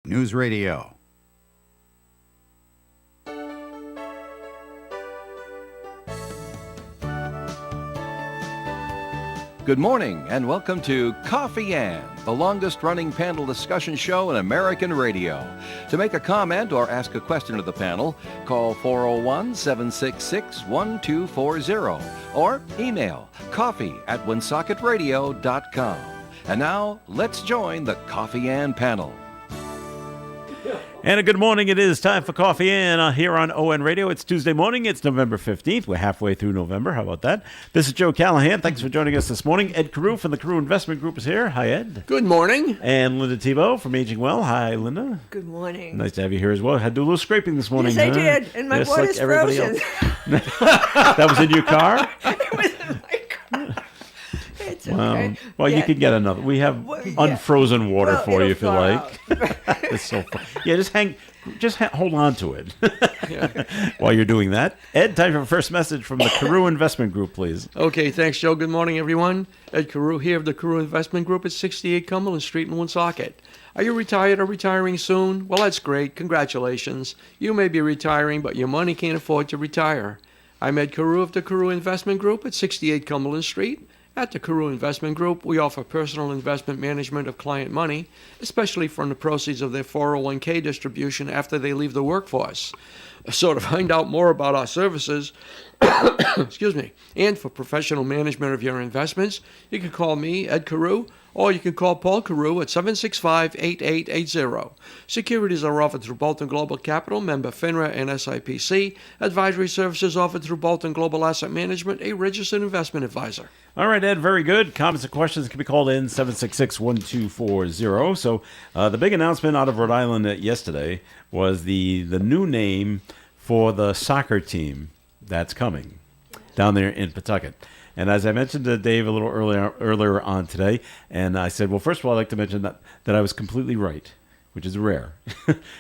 News Radio. Good morning and welcome to Coffee Ann, the longest-running panel discussion show in American radio. To make a comment or ask a question to the panel, call 401-766-1240 or email coffee@woonsocket.radio.com. And now, let's join the Coffee Ann panel. And a good morning. It is time for Coffee Ann here on ON Radio. It's Tuesday morning. It's November 15th. We're halfway through November. How about that? This is Joe Callahan. Thanks for joining us this morning. Ed Carew from the Carew Investment Group is here. Hi, Ed. Good morning. And Linda Thibault from Aging Well. Hi, Linda. Good morning. Nice to have you here as well. Had to do a little scraping this morning. Yes, I did. And my water's frozen. That was in your car? It was in my car. It's okay. Well, Yeah. you can get another. We have Yeah. unfrozen water Well, for you it'll if you thaw like. It's so fun. Yeah, just hold on to it while you're doing that. Ed, time for a first message from the Carew Investment Group, please. Okay, thanks, Joe. Good morning, everyone. Ed Carew here of the Carew Investment Group at 68 Cumberland Street in Woonsocket. Are you retired or retiring soon? Well, that's great. Congratulations. You may be retiring, but your money can't afford to retire. I'm Ed Carew of the Carew Investment Group at 68 Cumberland Street. At the Carew Investment Group, we offer personal investment management of client money, especially from the proceeds of their 401k distribution after they leave the workforce. So to find out more about our services, excuse me, and for professional management of your investments, you can call me, Ed Carew, or you can call Paul Carew at 765-8880. Securities are offered through Bolton Global Capital, member FINRA and SIPC. Advisory services offered through Bolton Global Asset Management, a registered investment advisor. All right, Ed, very good. Comments and questions can be called in 766-1240. So the big announcement out of Rhode Island yesterday was the new name for the soccer team that's coming down there in Pawtucket. And as I mentioned to Dave a little earlier on today, and I said, well, first of all, I'd like to mention that I was completely right, which is rare.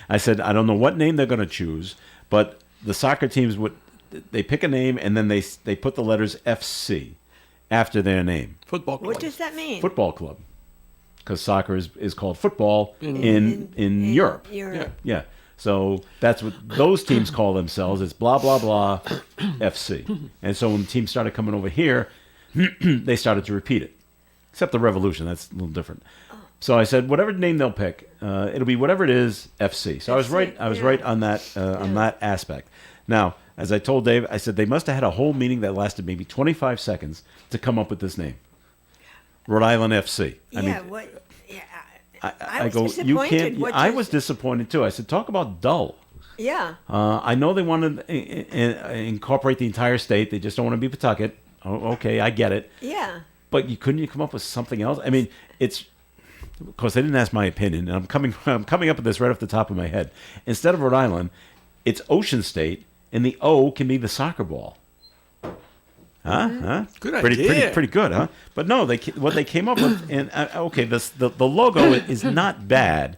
I said, I don't know what name they're going to choose, but the soccer teams they pick a name and then they put the letters FC after their name. Football club. What does that mean? Football club, because soccer is called football in Europe. Europe. Yeah. So that's what those teams call themselves. It's blah, blah, blah, FC. And so when teams started coming over here, they started to repeat it. Except the Revolution. That's a little different. So I said, whatever name they'll pick, it'll be whatever it is, FC. So I was right. I was right on that on that aspect. Now, as I told Dave, I said they must have had a whole meeting that lasted maybe 25 seconds to come up with this name. Rhode Island FC. I was go, you disappointed. can't. I was disappointed too. I said, talk about dull. Yeah. I know they want to incorporate the entire state. They just don't want to be Pawtucket. Oh, okay, I get it. Yeah. But couldn't you come up with something else? I mean, it's of course they didn't ask my opinion, and I'm coming up with this right off the top of my head. Instead of Rhode Island, it's Ocean State, and the O can be the soccer ball. Huh? Good Pretty idea. good, huh? But no, what they came up with, and okay, the logo is not bad.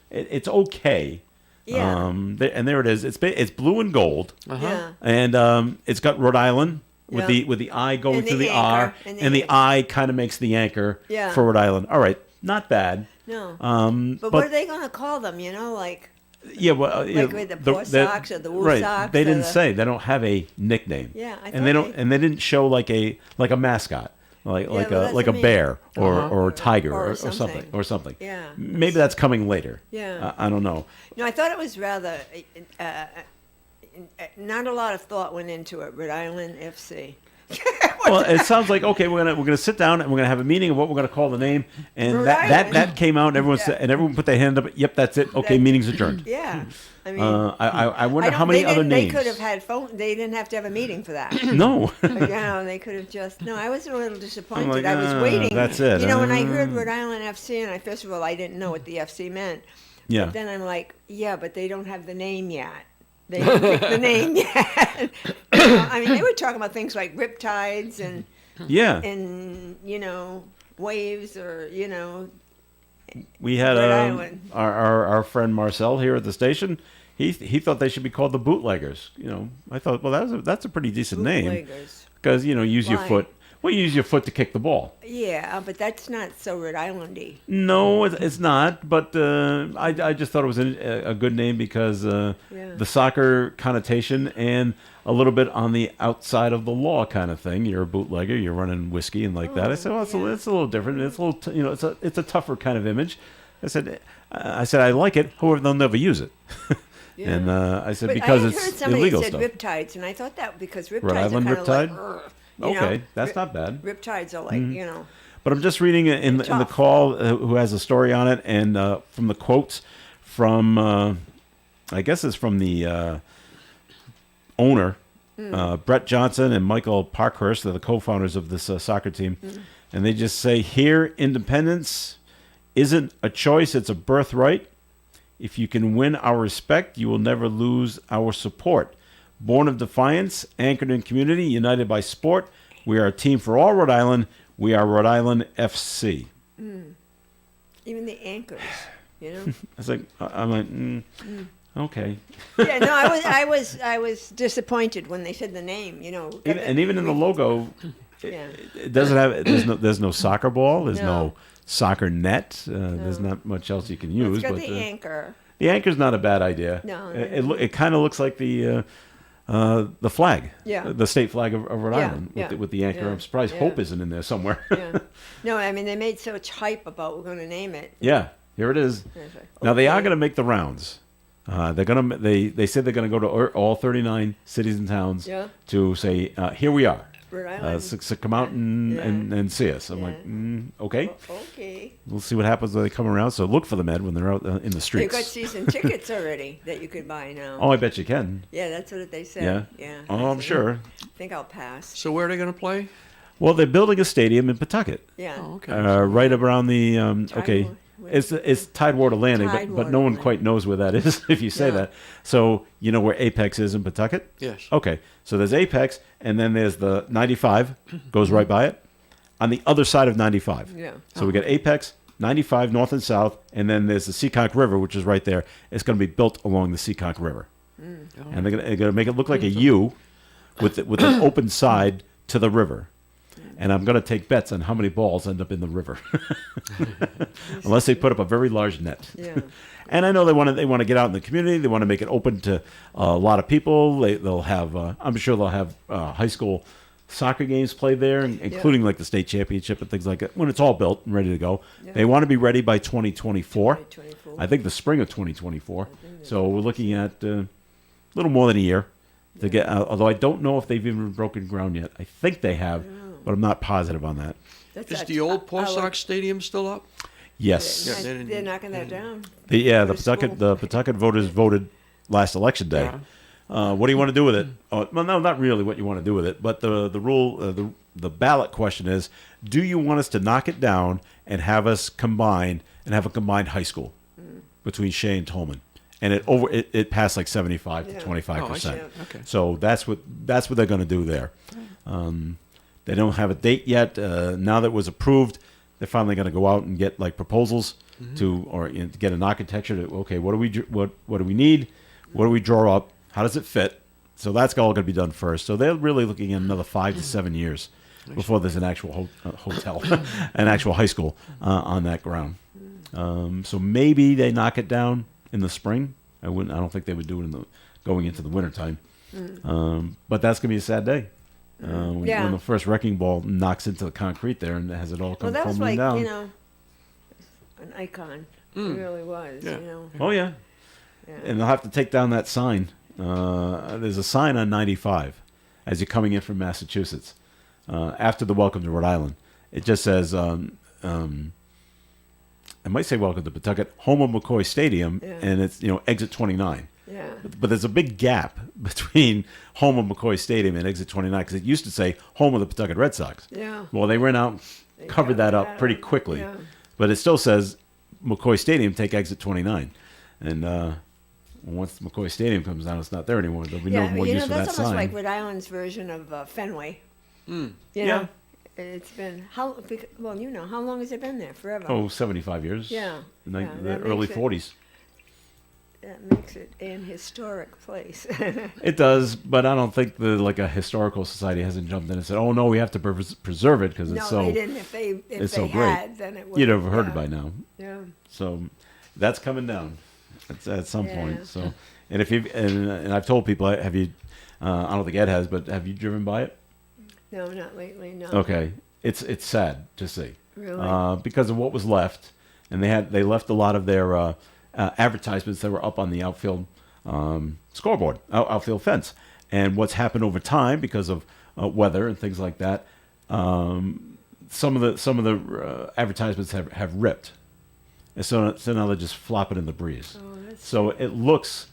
It's okay. Yeah. And there it is. It's blue and gold, Yeah. and it's got Rhode Island with Yeah. the I going And through the the R, anchor, and and the the I kind of makes the anchor Yeah. for Rhode Island. All right, not bad. No. But what are they going to call them? Like yeah, well, Like with the Poor Sox or the Woo right. Sox They or didn't the- say. They don't have a nickname. Yeah, I and they thought don't, and they didn't show like a mascot, like well, that's a what I mean. bear or a tiger Or or something something. Yeah. Maybe that's coming later. Yeah. I don't know. No, I thought it was rather. Not a lot of thought went into it. Rhode Island FC. Well, it sounds like okay. We're gonna sit down and we're gonna have a meeting of what we're gonna call the name, and Rhode that Island. came out. And everyone Yeah. said, and everyone put their hand up. Yep, that's it. Okay, meeting's adjourned. Yeah. I mean, I wonder don't- how many they other didn't- names. They could have had phone. They didn't have to have a meeting for that. No. They could have just. No, I was a little disappointed. like, I was waiting. that's it. You know, when I heard Rhode Island FC, and first of all, I didn't know what the FC meant. Yeah. But then I'm like, yeah, but they don't have the name yet. They didn't pick the name yet. I mean, they were talking about things like riptides and Yeah. waves or We had Rhode Island. our friend Marcel here at the station. He thought they should be called the Bootleggers. I thought, well, that's a pretty decent name bootleggers. because use your Why? foot. Well, you use your foot to kick the ball. Yeah, but that's not so Rhode Islandy. No, it's not. But I just thought it was a good name because Yeah. the soccer connotation and a little bit on the outside of the law kind of thing. You're a bootlegger. You're running whiskey and like that. I said, well, it's, yeah. it's a little different. It's a little, it's a tougher kind of image. I said I like it. However, they'll never use it. Yeah. And I said But because I had it's heard somebody illegal said stuff. riptides, and I thought that because riptides Rhode are Island kind of like, riptide? "Ugh," Okay, that's not bad. Riptides are like, But I'm just reading in the Tough. call who has a story on it, and from the quotes from, I guess it's from the owner, Brett Johnson and Michael Parkhurst. They're the co-founders of this soccer team. And they just say, here, independence isn't a choice, it's a birthright. If you can win our respect, you will never lose our support. Born of defiance, anchored in community, united by sport, we are a team for all Rhode Island. We are Rhode Island FC. even the anchors, I was like, I'm like, okay. Yeah, no, I was disappointed when they said the name, And even in the logo, Yeah. it doesn't have. There's no soccer ball. There's no No. soccer net. There's not much else you can use. It's got but the anchor. the anchor's not a bad idea. No, It kind of looks like the flag. Yeah. The state flag of Rhode Yeah, Island yeah, with the anchor. yeah, I'm surprised yeah. Hope isn't in there somewhere. Yeah. No, I mean they made such hype about we're going to name it. Yeah, here it is. And it's like, Now they are okay. going to make the rounds. They're gonna. They said they're going to go to all 39 cities and towns Yeah. to say, here we are. Rhode Island. So come out Yeah. and see us. I'm Yeah. like, okay. Okay. We'll see what happens when they come around. So look for them, Ed, when they're out in the They've streets. got season tickets already that you could buy now. Oh, I bet you can. Yeah, that's what they said. Yeah. Yeah. Oh, I'm sure. I think I'll pass. So where are they going to play? Well, they're building a stadium in Pawtucket, Yeah. Oh, okay. right around the. Okay, Tidewater. it's Tidewater Landing, but Tidewater no one Landing. quite knows where that is. If you say Yeah. that, so you know where Apex is in Pawtucket. Yes. Okay, so there's Apex, and then there's the 95 goes right by it. On the other side of 95. Yeah. So we got Apex, 95 north and south, and then there's the Seekonk River, which is right there. It's going to be built along the Seekonk River, and they're going to make it look like a U, with an open side to the river. And I'm going to take bets on how many balls end up in the river, unless they put up a very large net. Yeah. And I know they want to get out in the community. They want to make it open to a lot of people. They'll have, I'm sure they'll have high school soccer games played there, including like the state championship and things like that. When it's all built and ready to go, Yeah. they want to be ready by 2024. 2024. I think the spring of 2024. So we're looking at a little more than a year to get. Although I don't know if they've even broken ground yet. I think they have, but I'm not positive on that. That's Is a- the old I Post would- Sox Stadium still up? Yes. Yeah, they didn't- They're knocking that down. The For school. Pawtucket voters voted last election day. What do you want to do with it? Oh, well, no, not really what you want to do with it, but the rule, the ballot question is: do you want us to knock it down and have us combine and have a combined high school between Shea and Tolman? And it passed like 75 Yeah. to 25%. Oh, I see. Okay. So that's what they're going to do there. They don't have a date yet. Now that it was approved, they're finally going to go out and get like proposals to get an architecture to what do we need? What do we draw up? How does it fit? So that's all going to be done first. So they're really looking at another 5 to 7 years before there's an actual hotel, an actual high school on that ground. So maybe they knock it down in the spring. I don't think they would do it going into the wintertime. But that's going to be a sad day. Yeah. When the first wrecking ball knocks into the concrete there and has it all Well, come that was crumbling like, down. an icon. It really was, Yeah. Oh yeah. Yeah. And they'll have to take down that sign. There's a sign on 95 as you're coming in from Massachusetts after the Welcome to Rhode Island. It just says, it might say Welcome to Pawtucket, home of McCoy Stadium, Yeah. and it's exit 29. Yeah. But there's a big gap between home of McCoy Stadium and exit 29 because it used to say home of the Pawtucket Red Sox. Yeah. Well, they ran out, They covered that up pretty quickly. Yeah. But it still says McCoy Stadium, take exit 29. And once McCoy Stadium comes down, it's not there anymore. There'll be no more use for that that's almost sign. like Rhode Island's version of Fenway. You Yeah. know, it's been how long has it been there? Forever. Oh, 75 years. Yeah. The Yeah, that early makes it- 40s. makes it an historic place. It does, but I don't think a historical society hasn't jumped in and said, "Oh no, we have to preserve it because No, it's so they didn't. If they it's so great." had, then it would. You'd have heard it by now. Yeah. So that's coming down at some Yeah. point. So, and if you and I've told people, have you? I don't think Ed has, but have you driven by it? No, not lately. No. Okay, it's sad to see Really? because of what was left, and they left a lot of their advertisements that were up on the outfield scoreboard, outfield fence, and what's happened over time because of weather and things like that. Some of the advertisements have ripped, and so now they're just flopping in the breeze. Oh, that's So it looks,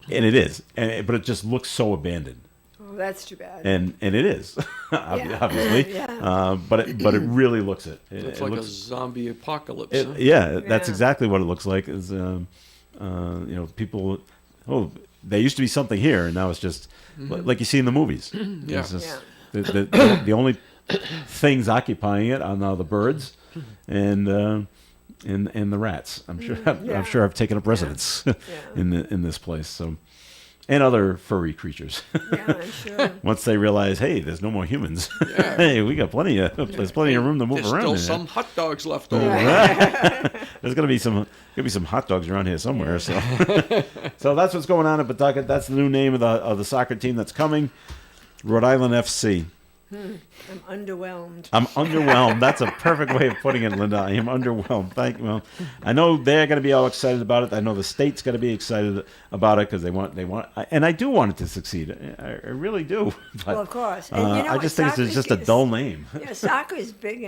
and it is, but it just looks so abandoned. Oh, that's too bad. And it is, obviously, Yeah. but it really looks it. It Looks like a zombie apocalypse. huh? yeah, that's Yeah. exactly what it looks like. Is people, there used to be something here, and now it's just like you see in the movies. Yeah. It's just, Yeah. the only things occupying it are now the birds and the rats. I'm sure Yeah. I'm sure I've taken up residence Yeah. in this place. So, and other furry creatures. Yeah, I'm sure. Once they realize, hey, there's no more humans. Hey, we got plenty of room to move There's around. still in here. some hot dogs left over. There's gonna be some hot dogs around here somewhere. So, so that's what's going on at Pawtucket. That's the new name of the soccer team that's coming, Rhode Island FC. I'm underwhelmed. I'm underwhelmed. That's a perfect way of putting it, Linda. I am underwhelmed. Thank you. Well, I know they're going to be all excited about it. I know the state's going to be excited about it because they want, and I do want it to succeed. I really do. But, Well, of course. And I just think it's just a dull name. Yeah, soccer is big,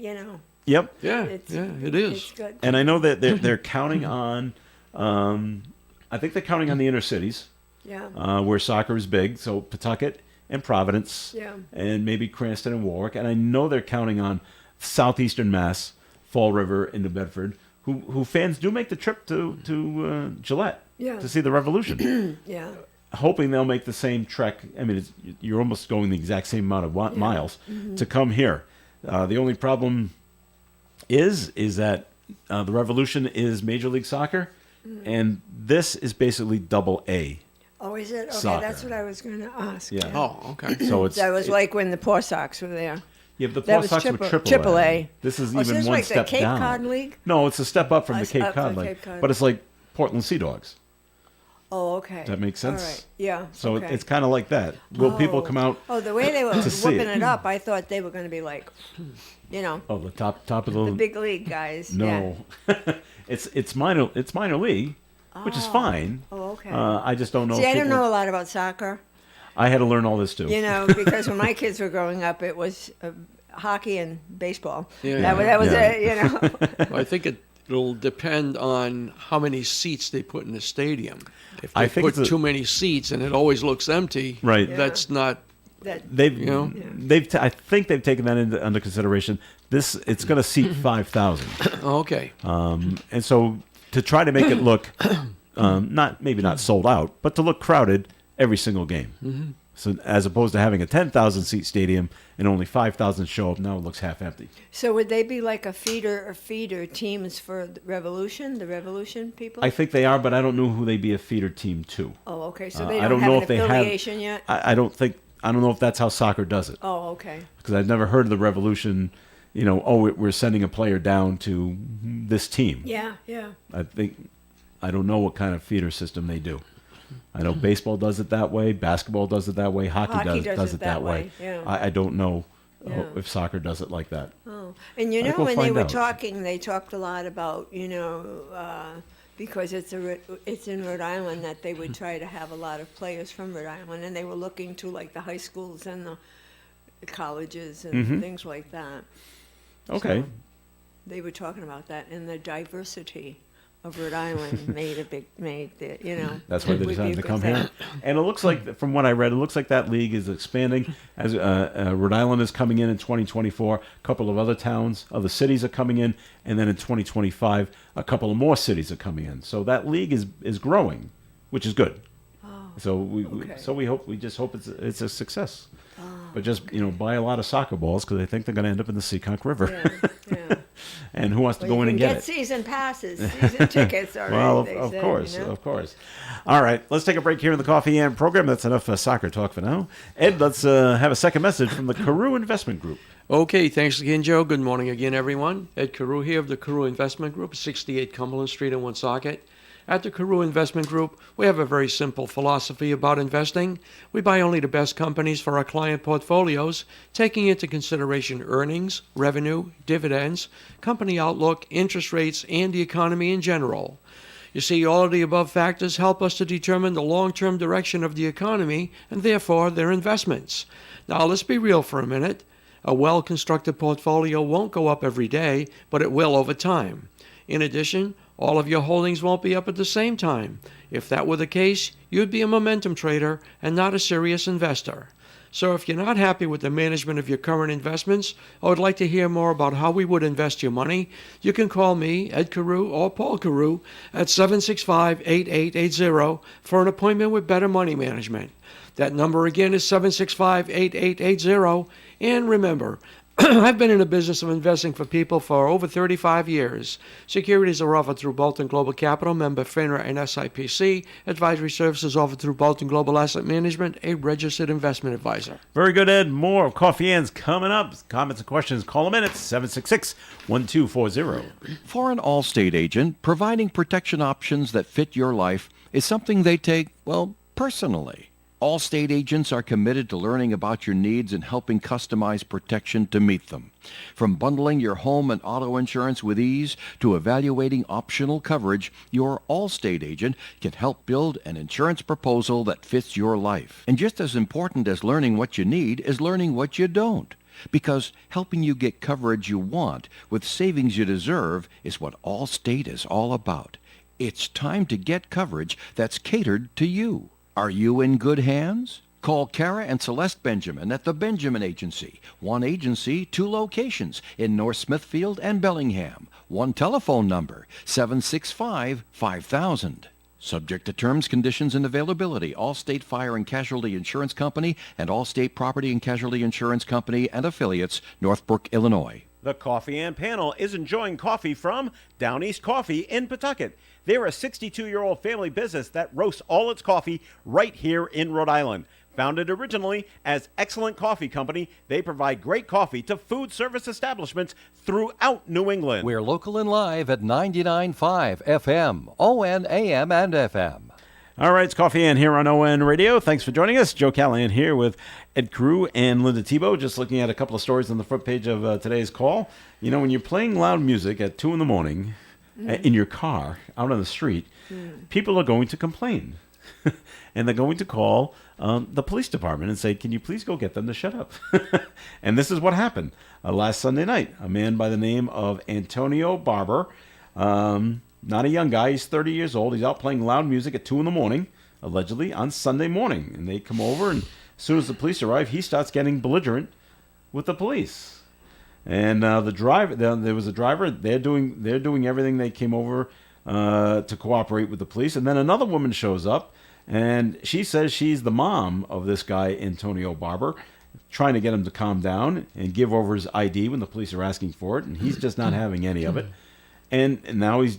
you know. Yep. Yeah, It's, it is. It's good. And I know that they're counting on. I think they're counting on the inner cities Yeah. where soccer is big. So Pawtucket and Providence, Yeah. and maybe Cranston and Warwick. And I know they're counting on southeastern Mass, Fall River, and New Bedford, who fans do make the trip to Gillette Yeah. to see the Revolution, Yeah. hoping they'll make the same trek. I mean, you're almost going the exact same amount of miles to come here. The only problem is that the Revolution is Major League Soccer, and this is basically double A. Oh, is it? Okay, Soccer. that's what I was going to ask. Yeah. Oh, okay. So it's That was like when the Poor Sox were there. yeah, the that Paw was Sox were triple A. A. This is Oh, so even this is one like the step Cape down. Cod League? No, it's a step up from the It's Cape up Cod from League, Cape Cod. but it's like Portland Sea Dogs. Oh, okay. Does that make sense? All right. Yeah. So okay. it's kind of like that. Will people come out? Oh, the way they were to see whipping it? it up, I thought they were going to be like, you know, Oh, the top of the big league guys. Yeah. No, it's minor league, which is fine. Oh, okay. I just don't know. See, if I don't people- know a lot about soccer, I had to learn all this too. you know, because when my kids were growing up, it was hockey and baseball. Yeah, That was yeah. it, you know. I think it'll depend on how many seats they put in the stadium. If they I think put it's a- too many seats and it always looks empty, Right. Yeah. that's not. That, They've You know? I think they've taken that under consideration. It's going to seat 5,000. Oh, okay. And so to try to make it look not sold out, but to look crowded every single game. Mm-hmm. So as opposed to having a 10,000 seat stadium and only 5,000 show up, now it looks half empty. so would they be like a feeder teams for the Revolution people? I think they are, but I don't know who they'd be a feeder team to. Oh, okay. So Uh, they I don't, don't know have if an they have- affiliation yet? I don't know if that's how soccer does it, Oh, okay. because I've never heard of the Revolution. You know, we're sending a player down to this team. Yeah, yeah. I don't know what kind of feeder system they do. I know baseball does it that way, basketball does it that way, hockey does it that way. yeah. I don't know Yeah. if soccer does it like that. Oh, and you I know think we'll when they find were out. talking, they talked a lot about because it's in Rhode Island that they would try to have a lot of players from Rhode Island, and they were looking to like the high schools and the colleges and Mm-hmm. things like that. Okay. So they were talking about that, and the diversity of Rhode Island made the, you know. That's why they would be a decided to good come thing. here. And it looks like, from what I read, it looks like that league is expanding. As Rhode Island is coming in 2024, a couple of other towns, other cities are coming in, and then in 2025, a couple of more cities are coming in. So that league is growing, which is good. So we just hope it's a success. But just buy a lot of soccer balls because I think they're going to end up in the Seekonk River. Yeah, yeah. And who wants to Well, go in you and can get get it? season passes, season tickets already. Well, they of said, course, you know? of course. All right, let's take a break here in the Coffee and program. That's enough soccer talk for now. Ed, let's have a second message from the Carew Investment Group. Okay, thanks again, Joe. Good morning again, everyone. Ed Carew here of the Carew Investment Group, 68 Cumberland Street in Woonsocket. At the Carew Investment Group, we have a very simple philosophy about investing. We buy only the best companies for our client portfolios, taking into consideration earnings, revenue, dividends, company outlook, interest rates, and the economy in general. You see, all of the above factors help us to determine the long-term direction of the economy and therefore their investments. Now, let's be real for a minute. A well-constructed portfolio won't go up every day, but it will over time. In addition, all of your holdings won't be up at the same time. If that were the case, you'd be a momentum trader and not a serious investor. So if you're not happy with the management of your current investments, or would like to hear more about how we would invest your money, you can call me, Ed Carew, or Paul Carew at 765-8880 for an appointment with Better Money Management. That number again is 765-8880. And remember, I've been in the business of investing for people for over 35 years. Securities are offered through Bolton Global Capital, member FINRA and SIPC. Advisory services offered through Bolton Global Asset Management, a registered investment advisor. Very good, Ed. More of Coffee Ann's coming up. Comments and questions, call them in at 766-1240. For an Allstate agent, providing protection options that fit your life is something they take, well, personally. Allstate agents are committed to learning about your needs and helping customize protection to meet them. From bundling your home and auto insurance with ease to evaluating optional coverage, your Allstate agent can help build an insurance proposal that fits your life. And just as important as learning what you need is learning what you don't. Because helping you get coverage you want with savings you deserve is what Allstate is all about. It's time to get coverage that's catered to you. Are you in good hands? Call Kara and Celeste Benjamin at the Benjamin Agency. One agency, two locations in North Smithfield and Bellingham. One telephone number, 765-5000. Subject to terms, conditions, and availability. Allstate Fire and Casualty Insurance Company and Allstate Property and Casualty Insurance Company and affiliates, Northbrook, Illinois. The Coffee and panel is enjoying coffee from Down East Coffee in Pawtucket. They're a 62-year-old family business that roasts all its coffee right here in Rhode Island. Founded originally as Excellent Coffee Company, they provide great coffee to food service establishments throughout New England. We're local and live at 99.5 FM, ON, AM, and FM. All right, it's Coffee Ann here on ON Radio. Thanks for joining us. Joe Callahan here with Ed Carew and Linda Tebow. Just looking at a couple of stories on the front page of today's call. You know, when you're playing loud music at 2 in the morning in your car out on the street, people are going to complain. And they're going to call the police department and say, can you please go get them to shut up? And this is what happened last Sunday night. A man by the name of Antonio Barber, not a young guy, he's 30 years old. He's out playing loud music at 2 in the morning, allegedly on Sunday morning. And they come over, and as soon as the police arrive, he starts getting belligerent with the police. And the driver, there was a driver. They're doing everything. They came over to cooperate with the police. And then another woman shows up, and she says she's the mom of this guy, Antonio Barber, trying to get him to calm down and give over his ID when the police are asking for it. And he's just not having any of it. And now he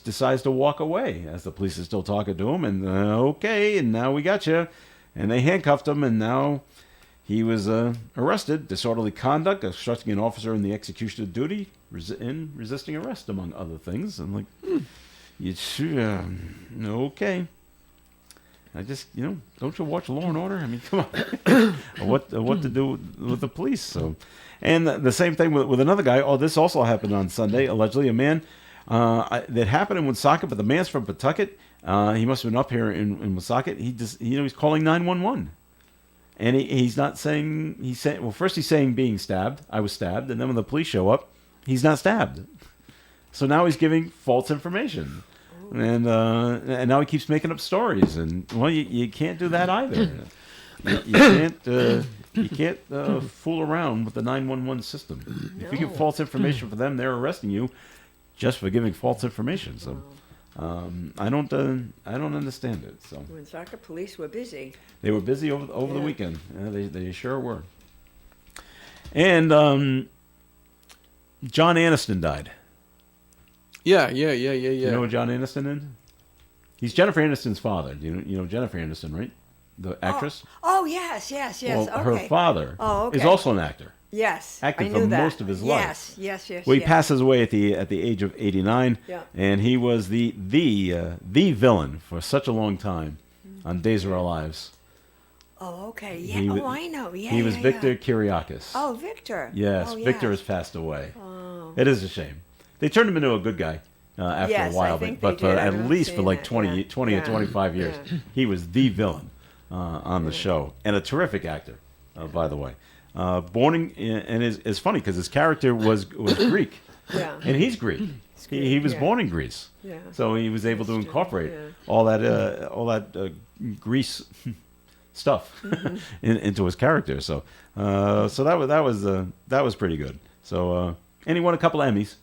decides to walk away as the police are still talking to him. And okay, and now we got you. And they handcuffed him, and now he was arrested. Disorderly conduct, obstructing an officer in the execution of duty, and resisting arrest, among other things. I'm like, okay. I just, don't you watch Law and Order? I mean, come on. what to do with the police? So, and the same thing with another guy. Oh, this also happened on Sunday. Allegedly, a man that happened in Woonsocket, but the man's from Pawtucket. He must have been up here in Woonsocket. He just, he's calling 911, and he's not saying. He's saying, well, first he's saying being stabbed. I was stabbed, and then when the police show up, he's not stabbed. So now he's giving false information. And now he keeps making up stories, and well, you can't do that either. You can't fool around with the 911 system. If you give false information for them, they're arresting you just for giving false information. So I don't understand it. So Woonsocket police were busy. They were busy over the weekend. They sure were. And John Aniston died. Yeah. You know who John Aniston is? He's Jennifer Aniston's father. You know Jennifer Aniston, right? The actress. Oh, yes. Well, Okay. her father Oh, okay. is also an actor. Yes. acted I for knew that. most of his life. Yes. Well, he yes. passes away at the age of 89, Yeah. and he was the villain for such a long time on Days of Our Lives. Oh, okay. Yeah. He Oh, wa- I know. Yeah. he was yeah, Victor yeah. Kiriakis. Oh, Victor. Yes, Oh, Victor yes. has passed away. Oh. It is a shame. They turned him into a good guy after Yes, a while, I think but they for did. I at remember least for seeing like that, 20, yeah. 20 or Yeah. 25 years, Yeah. he was the villain on the show, and a terrific actor, by the way. Born in, and it's funny because his character was Greek, Yeah. and he's Greek. He was yeah. born in Greece, Yeah. so he was able to That's true, incorporate yeah. all that Greece stuff into his character. So that was pretty good. So and he won a couple Emmys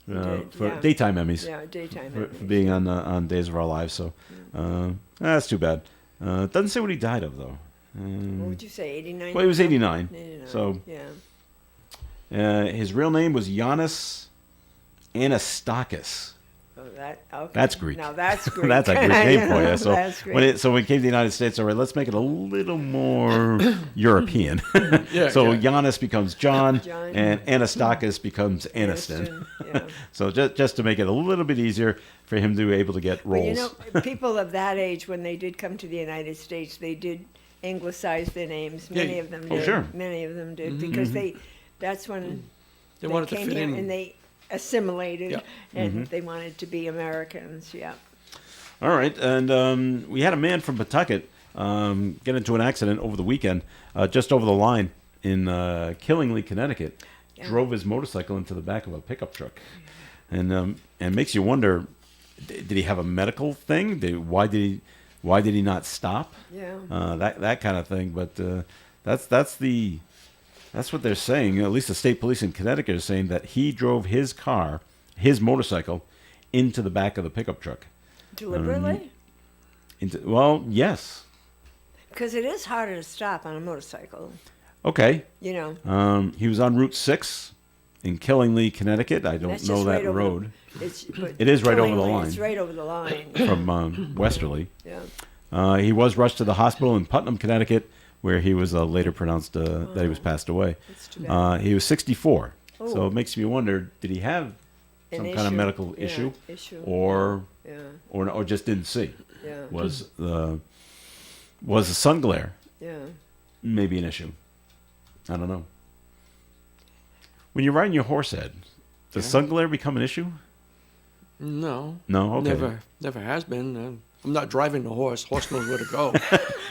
did, for yeah. daytime Emmys Yeah, daytime. for being on Days of Our Lives. So that's too bad. Doesn't say what he died of though. What would you say, 89? Well, he was 89. 89. So Yeah. his real name was Giannis Anastakis. Oh, okay. That's Greek. Now that's Greek. That's a Greek name for you. So That's Greek. when it came to the United States, all right, let's make it a little more European. Yeah, So yeah. Giannis becomes John, John. and Anastakis becomes Aniston. Yeah. So just to make it a little bit easier for him to be able to get Well, roles. you know, people of that age, when they did come to the United States, they did anglicize their names. Many Yeah. of them Oh, did. sure. Many of them did because that's when They wanted to came fit here in. and they assimilated Yeah. and they wanted to be Americans. Yeah. All right, and we had a man from Pawtucket get into an accident over the weekend, just over the line in Killingly, Connecticut. Yeah. Drove his motorcycle into the back of a pickup truck, and makes you wonder: did he have a medical thing? Why did he not stop? Yeah. That kind of thing. But that's what they're saying. At least the state police in Connecticut is saying that he drove his motorcycle, into the back of the pickup truck. Deliberately? Well, yes. Because it is harder to stop on a motorcycle. Okay. You know. He was on Route 6 in Killingly, Connecticut. I don't That's know just that right over road It is right over the Killingly, line. It's right over the line. from Westerly. Yeah. He was rushed to the hospital in Putnam, Connecticut, where he was later pronounced that he was passed away. That's too bad. He was 64. So Oh. it makes me wonder, did he have An some kind of issue. medical Yeah, issue? issue. Or Yeah. or just didn't see? Yeah. Was the sun glare Yeah. maybe an issue? I don't know. When you're riding your horse, Ed, does sun glare become an issue? No. No? Okay. Never has been. I'm not driving the horse. Horse knows where to go.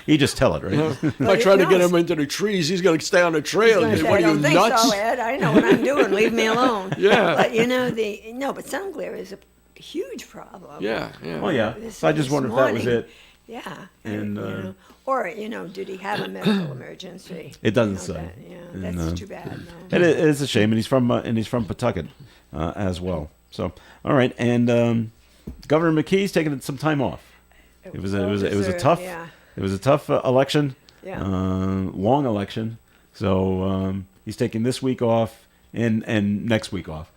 You just tell it, right? If I But try it to get knows. him into the trees, he's going to stay on the trail. I was gonna say, What I are you, don't think nuts? so, Ed. I know what I'm doing. Leave me alone. Yeah. But you know but sun glare is a huge problem. Yeah, yeah. Oh, yeah. This- So I just this wondered if that was morning. it. Yeah. And, or did he have a medical emergency? It doesn't You know, say. that's And, too bad. It is a shame, and he's from Pawtucket as well. So, all right, and Governor McKee's taking some time off. It was a tough Yeah. it was a tough election, Yeah. long election. So he's taking this week off and next week off,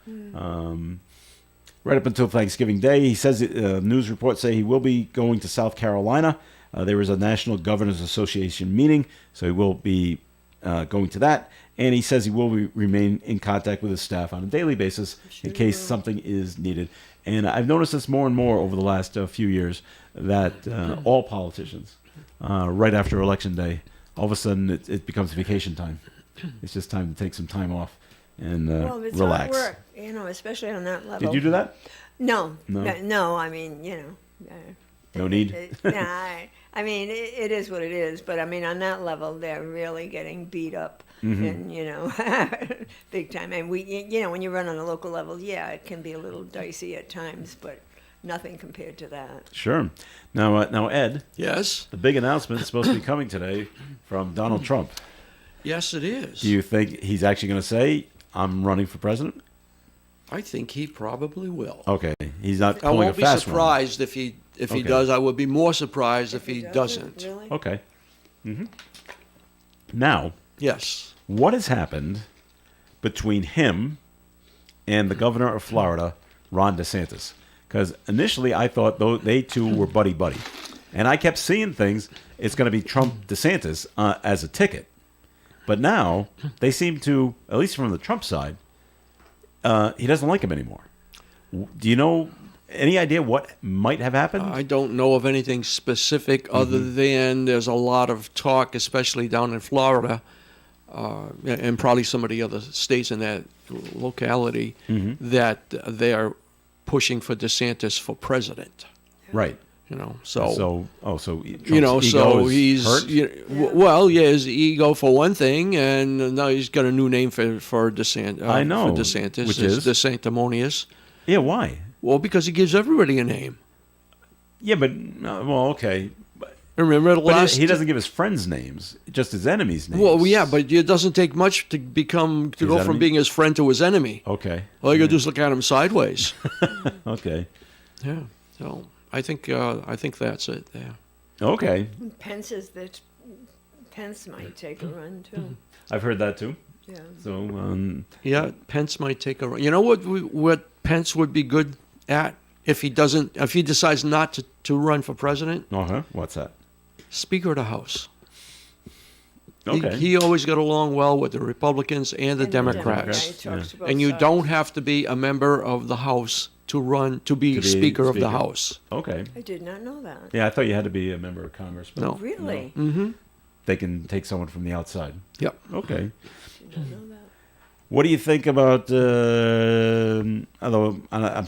right up until Thanksgiving Day. He says news reports say he will be going to South Carolina. There is a National Governors Association meeting, so he will be going to that. And he says he will remain in contact with his staff on a daily basis in case something is needed. And I've noticed this more and more over the last few years that all politicians, right after Election Day, all of a sudden it becomes vacation time. It's just time to take some time off and Well, it's relax. hard work, especially on that level. Did you do that? No. No? No, I mean, No need? I mean, it is what it is, but I mean, on that level, they're really getting beat up, and big time. And when you run on a local level, yeah, it can be a little dicey at times, but nothing compared to that. Sure. Now, Ed, Yes. the big announcement is supposed to be coming today from Donald Trump. Yes, it is. Do you think he's actually going to say, "I'm running for president"? I think he probably will. Okay, he's not I pulling a won't be fast one. surprised if he Okay. does. I would be more surprised if he doesn't. Really? Okay. Now, Yes. what has happened between him and the governor of Florida, Ron DeSantis. Because initially I thought they two were buddy-buddy. And I kept seeing things, it's going to be Trump DeSantis as a ticket. But now they seem to, at least from the Trump side, he doesn't like him anymore. Do you know any idea what might have happened? I don't know of anything specific other than there's a lot of talk, especially down in Florida, and probably some of the other states in that locality, that they are pushing for DeSantis for president. Right. So Trump's So ego is he's hurt? well, yeah, his ego for one thing, and now he's got a new name for DeSantis. I know, for DeSantis, which it's is? DeSanctimonious. Yeah, why? Well, because he gives everybody a name. Yeah, but okay. Remember the But last? he doesn't give his friends names, just his enemies' names. Well, yeah, but it doesn't take much to His go from enemy? being his friend to his enemy. Okay. All you gotta do is look at him sideways. Okay. Yeah. So I think that's it. Yeah. Okay. Pence might take a run too. I've heard that too. Yeah. So, Yeah, Pence might take a run. You know what Pence would be good at if he decides not to run for president? what's that? Speaker of the House. Okay. He always got along well with the Republicans and the And Democrats. yeah, he talks to both And you sides. don't have to be a member of the House to be To be Speaker of the Speaker. House. Okay. I did not know that. Yeah, I thought you had to be a member of Congress. But No. Really? Mm-hmm. They can take someone from the outside. Yep. Okay. Did not know that. What do you think about? Although I'm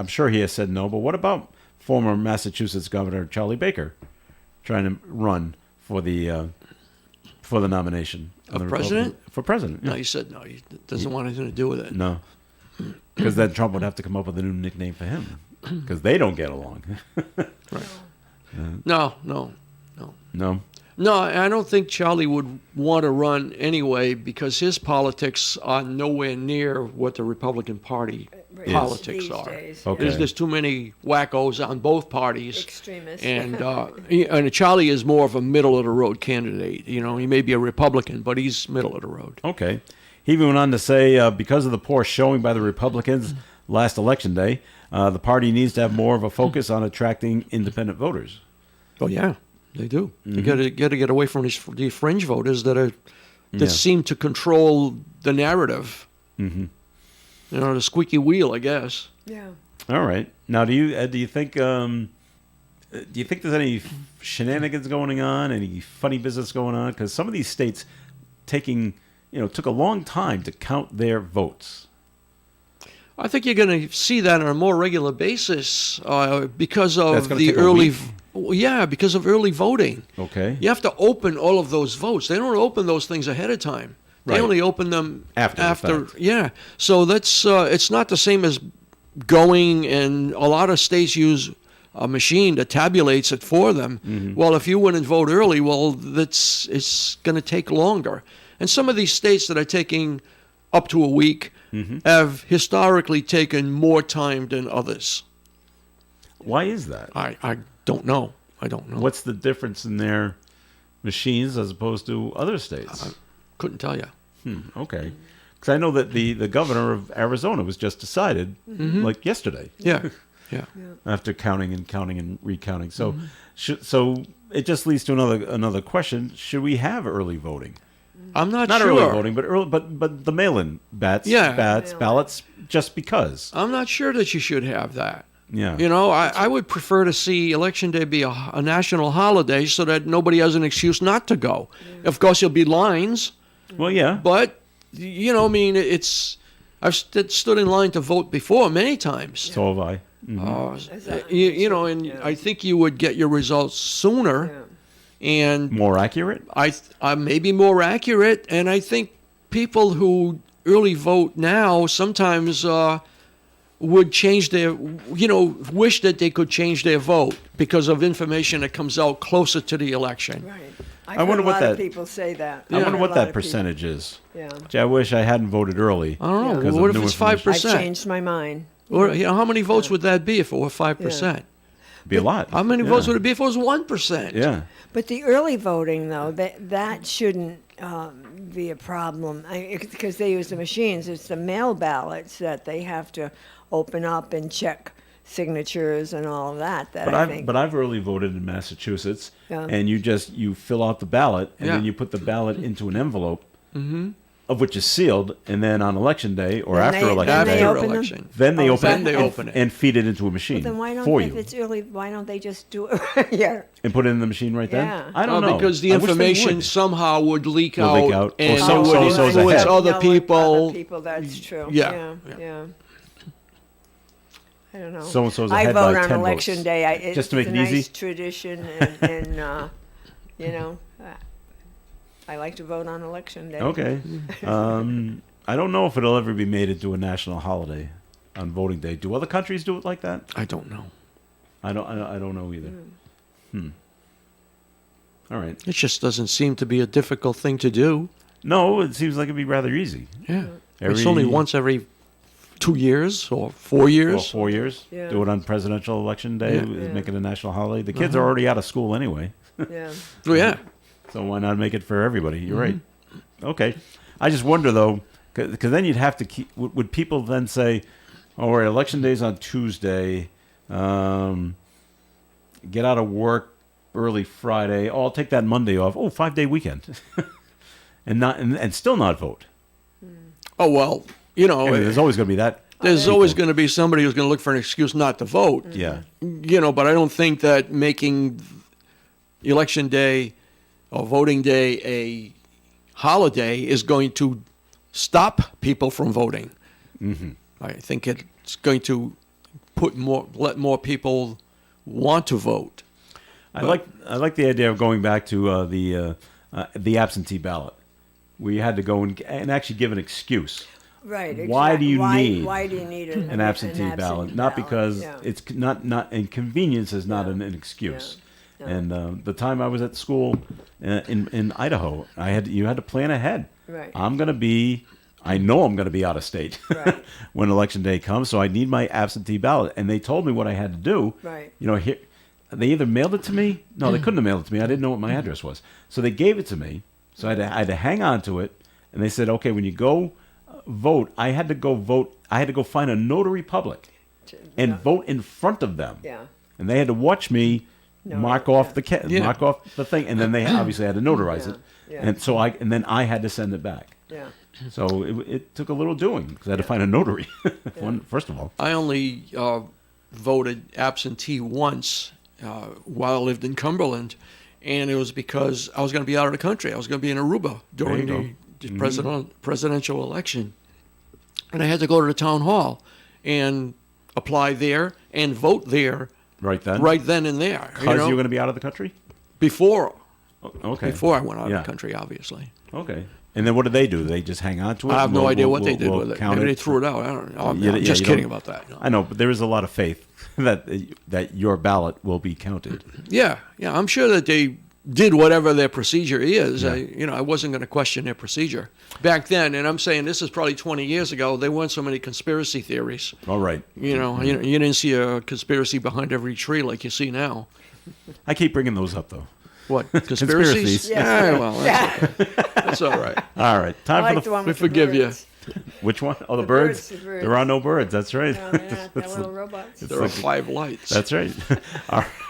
sure he has said no, but what about former Massachusetts Governor Charlie Baker trying to run for the nomination Of the president? Republican- For president? No, Yeah. he said no. He doesn't want anything to do with it. No, because then Trump would have to come up with a new nickname for him because they don't get along. No. No. No, I don't think Charlie would want to run anyway because his politics are nowhere near what the Republican Party Right. politics These are. days, Okay. There's too many wackos on both parties. Extremists. And Charlie is more of a middle of the road candidate. He may be a Republican, but he's middle of the road. Okay. He even went on to say, because of the poor showing by the Republicans last election day, the party needs to have more of a focus on attracting independent voters. Oh yeah, they do. You got to get away from the fringe voters that Yeah. seem to control the narrative. Mm-hmm. The squeaky wheel, I guess. Yeah. All right. Now, do you think there's any shenanigans going on, any funny business going on? Because some of these states took a long time to count their votes. I think you're going to see that on a more regular basis because That's of gonna the take a early. week? Yeah, because of early voting. Okay. You have to open all of those votes. They don't open those things ahead of time. They Right. only open them After the fact. Yeah. So that's it's not the same as going, and a lot of states use a machine that tabulates it for them. Mm-hmm. Well, if you went and vote early, well, it's going to take longer. And some of these states that are taking up to a week Mm-hmm. have historically taken more time than others. Why is that? I don't know. I don't know. What's the difference in their machines as opposed to other states? Couldn't tell you. Okay. Because I know that the governor of Arizona was just decided like yesterday. Yeah. Yeah. After counting and recounting. So, so it just leads to another question: should we have early voting? I'm not Not sure. early voting, but the mail-in Yeah. ballots, just because. I'm not sure that you should have that. Yeah. I would prefer to see Election Day be a national holiday so that nobody has an excuse not to go. Of course, there'll be lines, Well, yeah. but, I've stood in line to vote before many times. So have I. And I think you would get your results sooner Yeah. and More accurate. I may be more accurate. And I think people who early vote now sometimes would change their, wish that they could change their vote because of information that comes out closer to the election. Right. I wonder a what lot that- of people say that. I wonder A what lot that of people- percentage is. Yeah. Gee, I wish I hadn't voted early. I don't know. Because of What if new it's information. I've 5%? changed my mind. Or how many votes would that be if it were 5%? Be a lot. How many Yeah. votes would it be if it was 1%? Yeah. But the early voting, though, that shouldn't be a problem because they use the machines. It's the mail ballots that they have to open up and check signatures and all of that. But I've early voted in Massachusetts, Yeah. and you fill out the ballot, and Yeah. then you put the ballot into an envelope, of which is sealed, and then on election day or Then after they- election then day, they After open them? election. then they Oh, open then it, they and, open it. and feed it into a machine then why don't for if you, it's early? Why don't they just do it? Yeah. and put it in the machine right then. Yeah. I don't know Because the I wish they information would. somehow would leak Will out, leak out. Or and so- it would so-and-so's influence ahead. other No, people. Other people, that's true. Yeah. Yeah. I don't know. So-and-so's I ahead vote by on 10 election votes. day. It's Just to make a it nice easy? tradition, and you know, I like to vote on election day. Okay. I don't know if it'll ever be made into a national holiday on voting day. Do other countries do it like that? I don't know. I don't know either. All right. It just doesn't seem to be a difficult thing to do. No, it seems like it'd be rather easy. Yeah. It's only once every 2 years or 4 years. Well, 4 years. Yeah. Do it on presidential election day. Yeah. Yeah. Make it a national holiday. The kids are already out of school anyway, Yeah. Oh, yeah. so why not make it for everybody? You're right. Okay. I just wonder though, because then you'd have to keep. Would people then say, "Oh, right, election day's on Tuesday. Get out of work early Friday. Oh, I'll take that Monday off. Oh, 5-day weekend, and still not vote." Oh, well, I mean, there's always going to be that. there's always going to be somebody who's going to look for an excuse not to vote. Yeah. But I don't think that making election day or voting day a holiday is going to stop people from voting. Mm-hmm. I think it's going to let more people want to vote. I like the idea of going back to the absentee ballot, where you had to go and actually give an excuse. Right. Why do you need Why do you need an absentee ballot? Not because Yeah. it's not inconvenience is not an excuse. Yeah. And the time I was at school in Idaho, you had to plan ahead. Right. I know I'm going to be out of state Right. when election day comes, so I need my absentee ballot. And they told me what I had to do. Right. Here, they either mailed it to me. No, they couldn't have mailed it to me. I didn't know what my address was. So they gave it to me. So I had to hang on to it. And they said, okay, when you go vote, I had to go vote. I had to go find a notary public and vote in front of them. Yeah. And they had to watch me No, mark yeah. off Yeah. mark off the thing, and then they obviously had to notarize Yeah, it. yeah. And then I had to send it back. Yeah. So it took a little doing because I had to find a notary. First of all, I only voted absentee once while I lived in Cumberland, and it was because I was going to be out of the country. I was going to be in Aruba during the presidential election, and I had to go to the town hall and apply there and vote there right then, right then and there. because you're going to be out of the country. before Okay. before I went out Yeah. of the country, obviously. Okay. And then what did they do? They just hang on to it. I have and no we'll- idea we'll- what they did we'll with it. count Maybe they threw it out. I don't know. I'm just you kidding don't- about that. No. I know, but there is a lot of faith that your ballot will be counted. Yeah, I'm sure that they did whatever their procedure is. I wasn't going to question their procedure back then. And I'm saying this is probably 20 years ago. There weren't so many conspiracy theories. All right. You didn't see a conspiracy behind every tree like you see now. I keep bringing those up though. What, conspiracies? Conspiracies. Yeah, well, that's all right. All right. I Time like for the the one with the forgive you. birds. which one? Oh, the The birds. birds, the birds. There are no birds. That's right. No, they're not. They're little robots. There are 5 lights. That's right.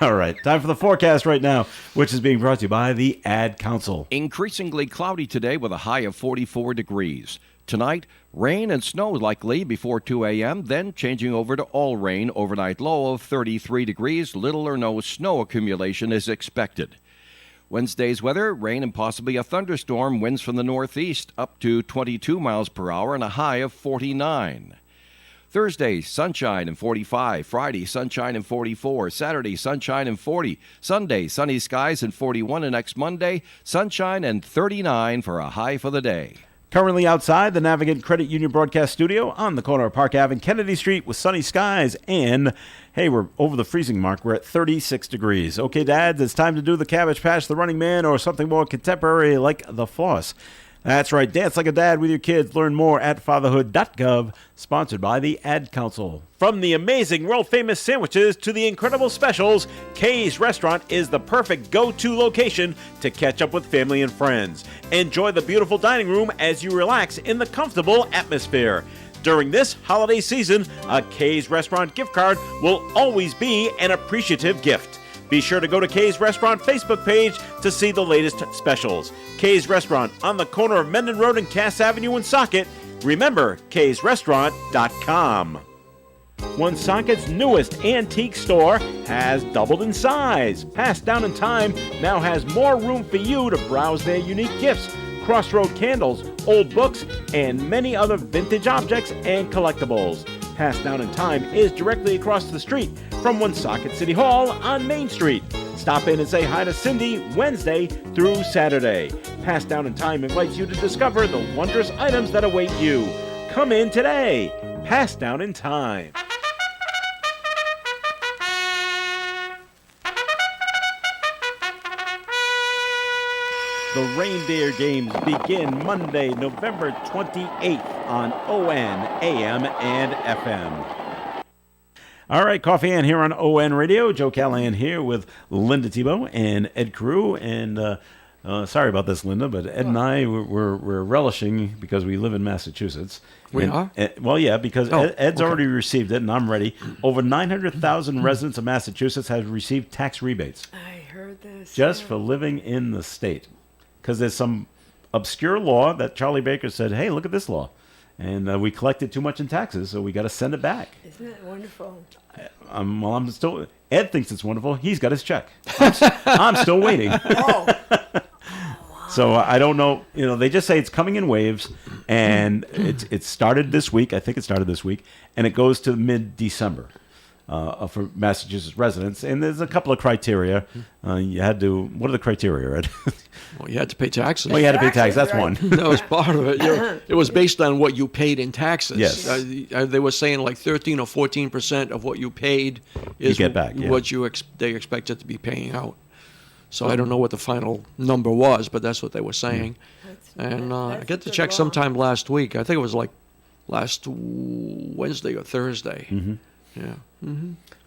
All right. Time for the forecast right now, which is being brought to you by the Ad Council. Increasingly cloudy today with a high of 44 degrees. Tonight, rain and snow likely before 2 a.m., then changing over to all rain. Overnight low of 33 degrees. Little or no snow accumulation is expected. Wednesday's weather, rain and possibly a thunderstorm, winds from the northeast up to 22 miles per hour and a high of 49. Thursday, sunshine and 45. Friday, sunshine and 44. Saturday, sunshine and 40. Sunday, sunny skies and 41. And next Monday, sunshine and 39 for a high for the day. Currently outside the Navigant Credit Union broadcast studio on the corner of Park Ave and Kennedy Street with sunny skies. And, hey, we're over the freezing mark. We're at 36 degrees. Okay, dads, it's time to do the Cabbage Patch, the Running Man, or something more contemporary like the Floss. That's right. Dance Like a Dad with your kids. Learn more at fatherhood.gov. Sponsored by the Ad Council. From the amazing world-famous sandwiches to the incredible specials, Kay's Restaurant is the perfect go-to location to catch up with family and friends. Enjoy the beautiful dining room as you relax in the comfortable atmosphere. During this holiday season, a Kay's Restaurant gift card will always be an appreciative gift. Be sure to go to Kay's Restaurant Facebook page to see the latest specials. Kay's Restaurant on the corner of Mendon Road and Cass Avenue in Socket. Remember, kaysrestaurant.com. Woonsocket's newest antique store has doubled in size. Passed Down in Time now has more room for you to browse their unique gifts, Crossroad candles, old books, and many other vintage objects and collectibles. Passed Down in Time is directly across the street from Woonsocket City Hall on Main Street. Stop in and say hi to Cindy Wednesday through Saturday. Passed Down in Time invites you to discover the wondrous items that await you. Come in today. Passed Down in Time. The Reindeer Games begin Monday, November 28th on ON, AM, and FM. All right, Coffee Ann here on ON Radio. Joe Callahan here with Linda Tebow and Ed Carew. And sorry about this, Linda, but Ed and I, we're relishing because we live in Massachusetts. We And- are? well, yeah, because Ed's okay. already received it, and I'm ready. Over 900,000 residents of Massachusetts have received tax rebates I heard this. just for living in the state. Because there's some obscure law that Charlie Baker said, hey, look at this law. And we collected too much in taxes, so we got to send it back. Isn't it wonderful? Well, I'm still. Ed thinks it's wonderful. He's got his check. I'm still waiting. Oh, So I don't know. You know, they just say it's coming in waves, and it started this week. I think it started this week, and it goes to mid-December for Massachusetts residents. And there's a couple of criteria. You had to. What are the criteria, Ed? Well, you had to pay taxes. Well, you had to pay tax. Taxes, That's right. one. That was part of it. It was based on what you paid in taxes. Yes. They were saying like 13 or 14% of what you paid is get back, yeah. what they expected to be paying out. So I don't know what the final number was, but that's what they were saying. And I that's got a the good check law. sometime last week. I think it was like last Wednesday or Thursday. Mm-hmm. Yeah.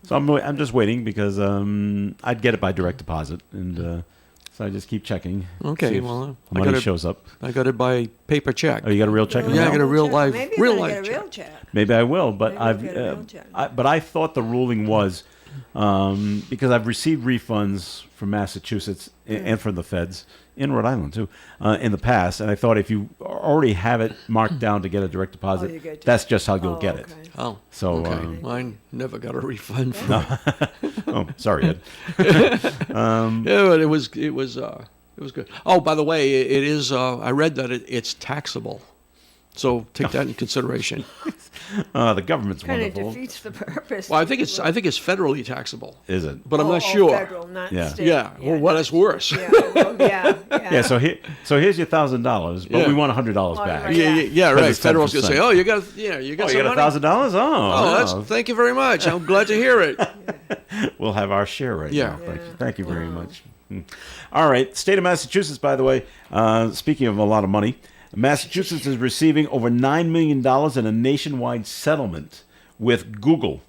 So I'm just waiting because I'd get it by direct deposit, and so I just keep checking. Okay, see if well, I money got it- shows up. I got it by paper check. Oh, you got a real check? in the Yeah, I mail? got a real life- Maybe real you're gonna life get a real check. check. Maybe I will, but Maybe I've you'll get a real check. but I thought the ruling was because I've received refunds from Massachusetts and from the feds in Rhode Island too in the past, and I thought if you already have it marked down to get a direct deposit, you get to- that's just how you'll Oh, get it. okay. Oh, So, okay. Mine never got a refund. Oh, sorry, Ed. Yeah, but it was good. Oh, by the way, it is. I read that it's taxable, so take that into consideration. The government's Kind of wonderful, defeats the purpose. Well, I think it's federally taxable, is it? but I'm not Oh, sure. Federal, not Yeah. state. Yeah. Well, what is worse? Yeah, well, yeah. Yeah. So here's your $1,000, but Yeah. we want $100 Well, back. right. Yeah, Because right. it's Federal's gonna 10%. say, "Oh, you got Oh, some you got money." $1,000? Oh, thank you very much. I'm glad to hear it. We'll have our share right Yeah. now. Thank you very much. All right. State of Massachusetts, by the way, speaking of a lot of money, Massachusetts is receiving over $9 million in a nationwide settlement with Google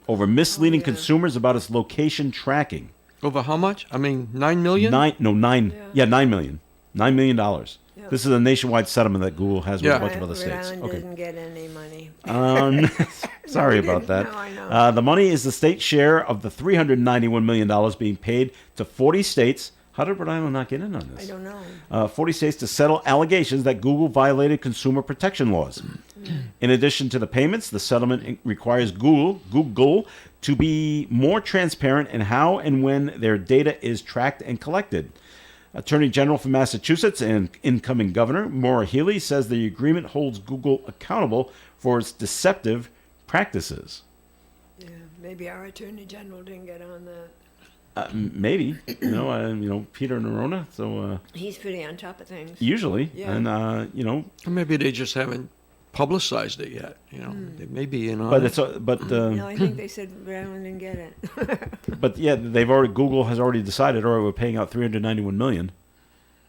over misleading consumers about its location tracking. Over how much? I mean, 9 million. $9 million. $9 million. Yeah. This is a nationwide settlement that Google has with Yeah. a bunch of other Rhode states. Island Okay. didn't get any money. Sorry we about didn't. that. No, I know. The money is the state share of the $391 million being paid to 40 states. How did Rhode Island not get in on I this? don't know. 40 states to settle allegations that Google violated consumer protection laws. In addition to the payments, the settlement requires Google to be more transparent in how and when their data is tracked and collected. Attorney General for Massachusetts and incoming Governor Maura Healey says the agreement holds Google accountable for its deceptive practices. Yeah, maybe our attorney general didn't get on that. Maybe, Peter Nerona. So He's pretty on top of things. usually, Yeah. and Or maybe they just haven't publicized it yet. They may be in on but it. it's No, I think they said Rhode Island didn't get it. but yeah, Google has already decided. All right, we're paying out $391 million.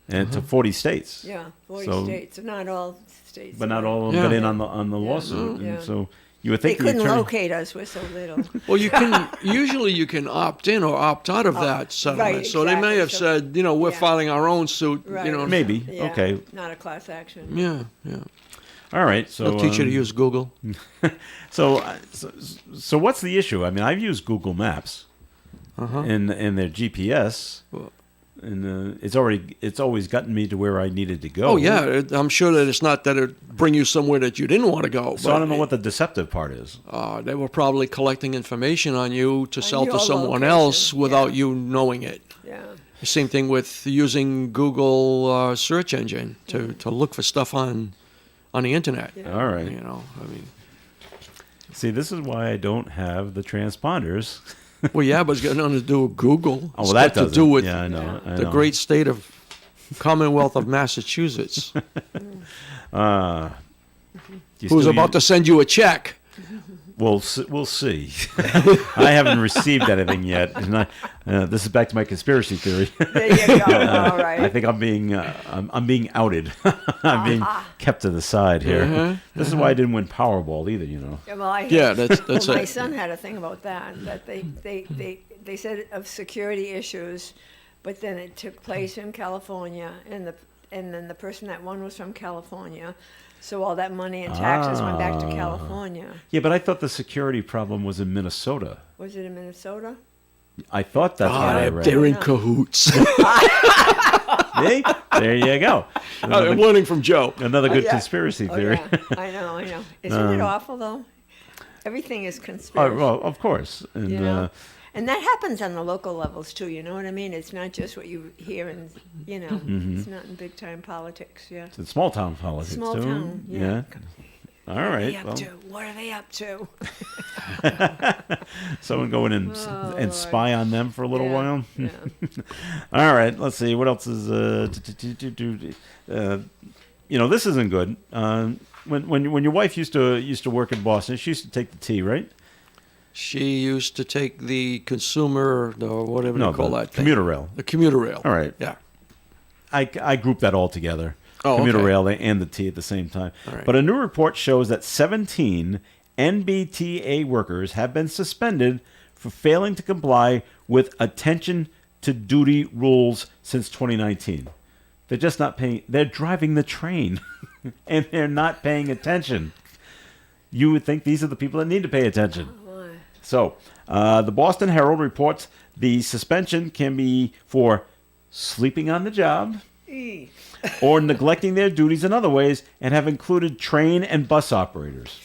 and to 40 states. Yeah, 40 So- states, not all states. But not all of them Yeah. got in on the lawsuit, Yeah. and so you would They think the couldn't attorney. locate us, we're so little. Well, you can usually you can opt in or opt out of that settlement. right, So they may exactly. have So- said, we're yeah. filing our own suit. Right. Maybe. Yeah, Okay. Not a class action. Yeah, yeah. All right, so They'll teach you to use Google. So what's the issue? I mean, I've used Google Maps and their GPS, Well- and it's always gotten me to where I needed to go. Oh yeah, I'm sure that it's not that it bring you somewhere that you didn't want to go. So I don't know what the deceptive part is. They were probably collecting information on you to sell to your someone location, else without yeah. you knowing it. Yeah. Same thing with using Google search engine to look for stuff on the internet. Yeah. All right. I mean, See, this is why I don't have the transponders. well, yeah, but it's got nothing to do with Google. Oh, It's well, that got does to do with Yeah, I know. I the know. great state of Commonwealth of Massachusetts, Do you who's still about to send you a check. We'll see. I haven't received anything yet. And this is back to my conspiracy theory. There you go. All right. I think I'm being outed. I'm being kept to the side here. This is why I didn't win Powerball either. Yeah, well, Yeah, that's well, my it. son had a thing about that they said of security issues, but then it took place in California, and then the person that won was from California, so all that money and taxes went back to California. Yeah, but I thought the security problem was in Minnesota. Was it in Minnesota? I thought that's what I read. They're in cahoots. See? There you go. I'm learning from Joe. Another good yeah. conspiracy Oh, theory. yeah. I know. Isn't it awful though? Everything is conspiracy. Oh, well, of course. And You know? And that happens on the local levels too, you know what I mean? It's not just what you hear in, it's not in big time politics, yeah. it's in small town politics Small too. town, yeah. All What are right. they up Well, to? What are they up to? someone go in and Lord. spy on them for a little Yeah, while. yeah. All right, let's see what else is. This isn't good. When your wife used to work in Boston, she used to take the T, right? She used to take the consumer, or whatever No, they call the that thing. commuter rail. The commuter rail. All right. Yeah. I group that all together. Oh, commuter okay. rail and the T at the same time. All right. But a new report shows that 17 NBTA workers have been suspended for failing to comply with attention to duty rules since 2019. They're just not paying. They're driving the train, and they're not paying attention. You would think these are the people that need to pay attention. So, the Boston Herald reports the suspension can be for sleeping on the job or neglecting their duties in other ways, and have included train and bus operators.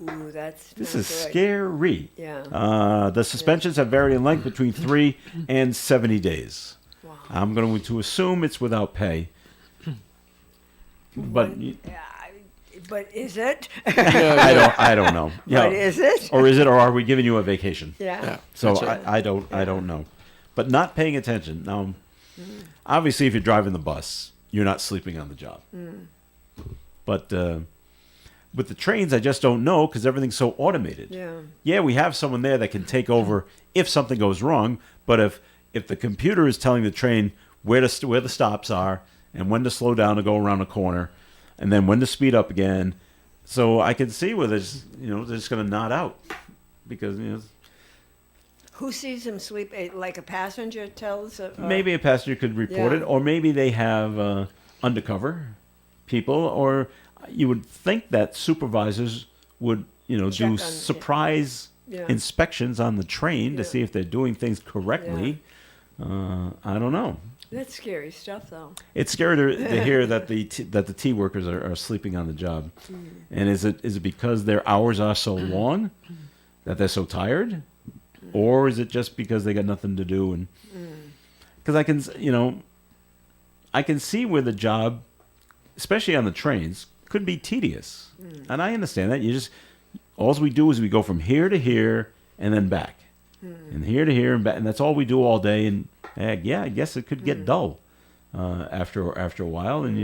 Ooh, that's This not is good. scary. Yeah. The suspensions have varied in length between 3 and 70 days. Wow. I'm going to assume it's without pay. But Yeah, but is it? I don't know. But is it? Or is it, or are we giving you a vacation? Yeah. Yeah. So That's it. I don't know. But not paying attention. Now, obviously, if you're driving the bus, you're not sleeping on the job. But with the trains, I just don't know because everything's so automated. Yeah. Yeah, we have someone there that can take over if something goes wrong. But if the computer is telling the train where the stops are and when to slow down to go around a corner, and then when to speed up again, so I can see where they're just going to nod out because Who sees them sleep? Like a passenger tells? maybe a passenger could report Yeah. it, or maybe they have undercover people, or you would think that supervisors would Check do on- surprise Yeah. inspections on the train Yeah. to see if they're doing things correctly. I don't know. That's scary stuff, though. It's scary to hear that the T workers are sleeping on the job, and is it because their hours are so long that they're so tired, or is it just because they got nothing to do? And because I can see where the job, especially on the trains, could be tedious, and I understand that. All we do is we go from here to here and then back, and here to here and back, and that's all we do all day. And yeah, I guess it could get dull after a while, and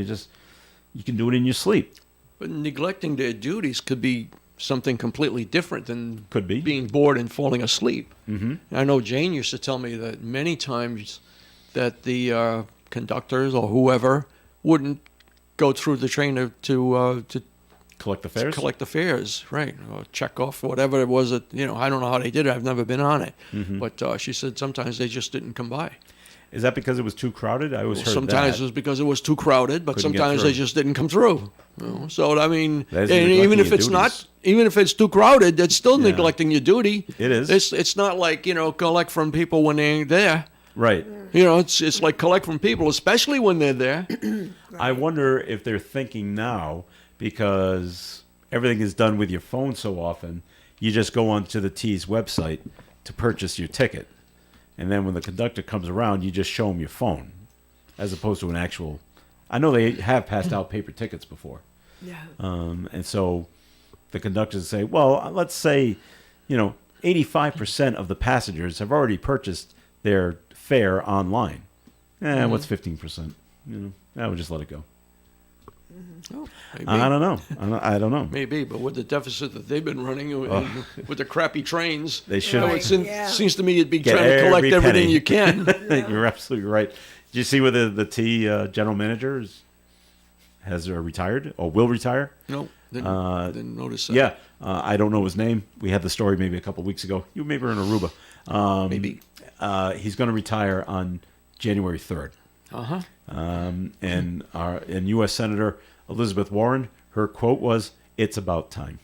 you can do it in your sleep. But neglecting their duties could be something completely different than Could be. being bored and falling asleep. Mm-hmm. I know Jane used to tell me that many times that the conductors or whoever wouldn't go through the train to Collect the fares? collect the fares, right? Or check off whatever it was that, I don't know how they did it. I've never been on it. But she said sometimes they just didn't come by. Is that because it was too crowded? I always heard Sometimes that. it was because it was too crowded, but Couldn't get sometimes they through. just didn't come through. So, I mean, That's and even neglecting if your it's duties. not, even if it's too crowded, that's still Yeah. neglecting your duty. It is. It's not like, collect from people when they ain't there. Right. It's like collect from people, especially when they're there. I wonder if they're thinking now, because everything is done with your phone so often, you just go onto the T's website to purchase your ticket. And then when the conductor comes around, you just show him your phone, as opposed to an actual. I know they have passed out paper tickets before. Yeah. And so the conductors say, well, let's say, 85% of the passengers have already purchased their fare online. What's 15%? I would just let it go. Oh, maybe. I don't know. I don't know. Maybe, but with the deficit that they've been running and with the crappy trains, They should. Right. it Yeah. seems to me you'd be Get trying to collect every everything penny. you can. You're absolutely right. Did you see whether the T general manager has retired or will retire? No, didn't notice that. Yeah. I don't know his name. We had the story maybe a couple weeks ago. You maybe were in Aruba. Maybe. He's going to retire on January 3rd. Uh-huh. And U.S. Senator Elizabeth Warren, her quote was, "It's about time."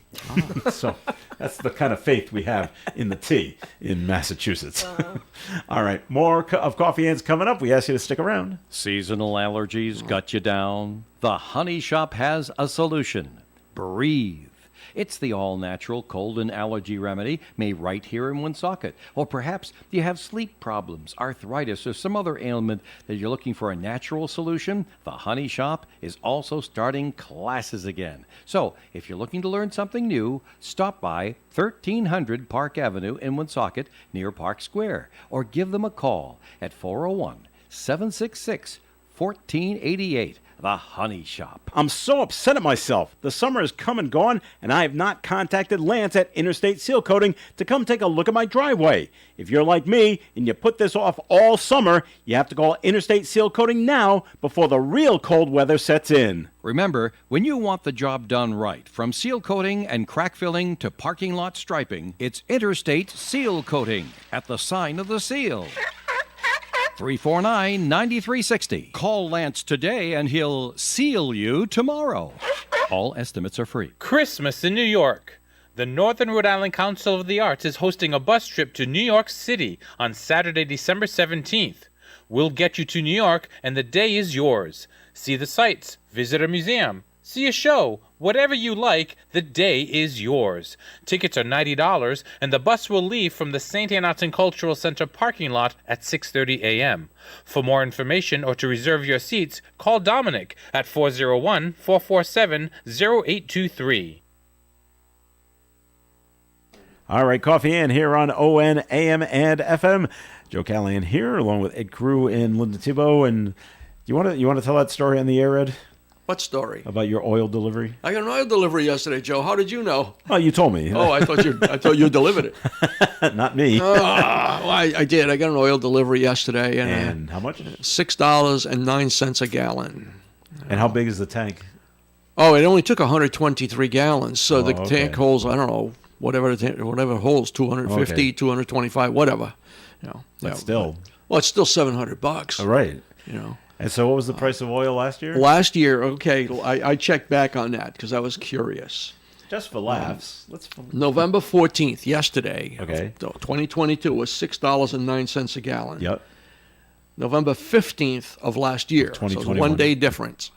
So that's the kind of faith we have in the T in Massachusetts. All right, more of Coffee Ants coming up. We ask you to stick around. Seasonal allergies got you down? The Honey Shop has a solution. Breathe. It's the all-natural cold and allergy remedy made right here in Woonsocket. Or perhaps you have sleep problems, arthritis, or some other ailment that you're looking for a natural solution. The Honey Shop is also starting classes again. So if you're looking to learn something new, stop by 1300 Park Avenue in Woonsocket near Park Square, or give them a call at 401-766-1488. The Honey Shop. I'm so upset at myself. The summer has come and gone, and I have not contacted Lance at Interstate Seal Coating to come take a look at my driveway. If you're like me and you put this off all summer, you have to call Interstate Seal Coating now before the real cold weather sets in. Remember, when you want the job done right, from seal coating and crack filling to parking lot striping, it's Interstate Seal Coating at the sign of the seal. 349-9360. Call Lance today and he'll seal you tomorrow. All estimates are free. Christmas in New York. The Northern Rhode Island Council of the Arts is hosting a bus trip to New York City on Saturday, December 17th. We'll get you to New York, and the day is yours. See the sights, visit a museum, see a show, whatever you like, the day is yours. Tickets are $90, and the bus will leave from the St. Anton Cultural Center parking lot at 6:30 a.m. For more information or to reserve your seats, call Dominic at 401-447-0823. All right, Coffee Inn here on ON, AM, and FM. Joe Callahan here, along with Ed Carew and Linda Thibault. And you want to tell that story on the air, Ed, What story? about your oil delivery? I got an oil delivery yesterday, Joe. How did you know? Oh, you told me. Oh, I thought you delivered it. Not me. Well, I did. I got an oil delivery yesterday, And how much? $6.09 a gallon. And how big is the tank? Oh, it only took 123 gallons, so the okay. tank holds, I don't know, whatever it holds, 250, Okay. 225, whatever. But still. Well, it's still $700. All right. You know. And so what was the price of oil last year? Last year, okay, I checked back on that because I was curious. Just for laughs. November 14th, yesterday, Okay. 2022, was $6.09 a gallon. Yep. November 15th of last year, so it's 2021. 1 day difference,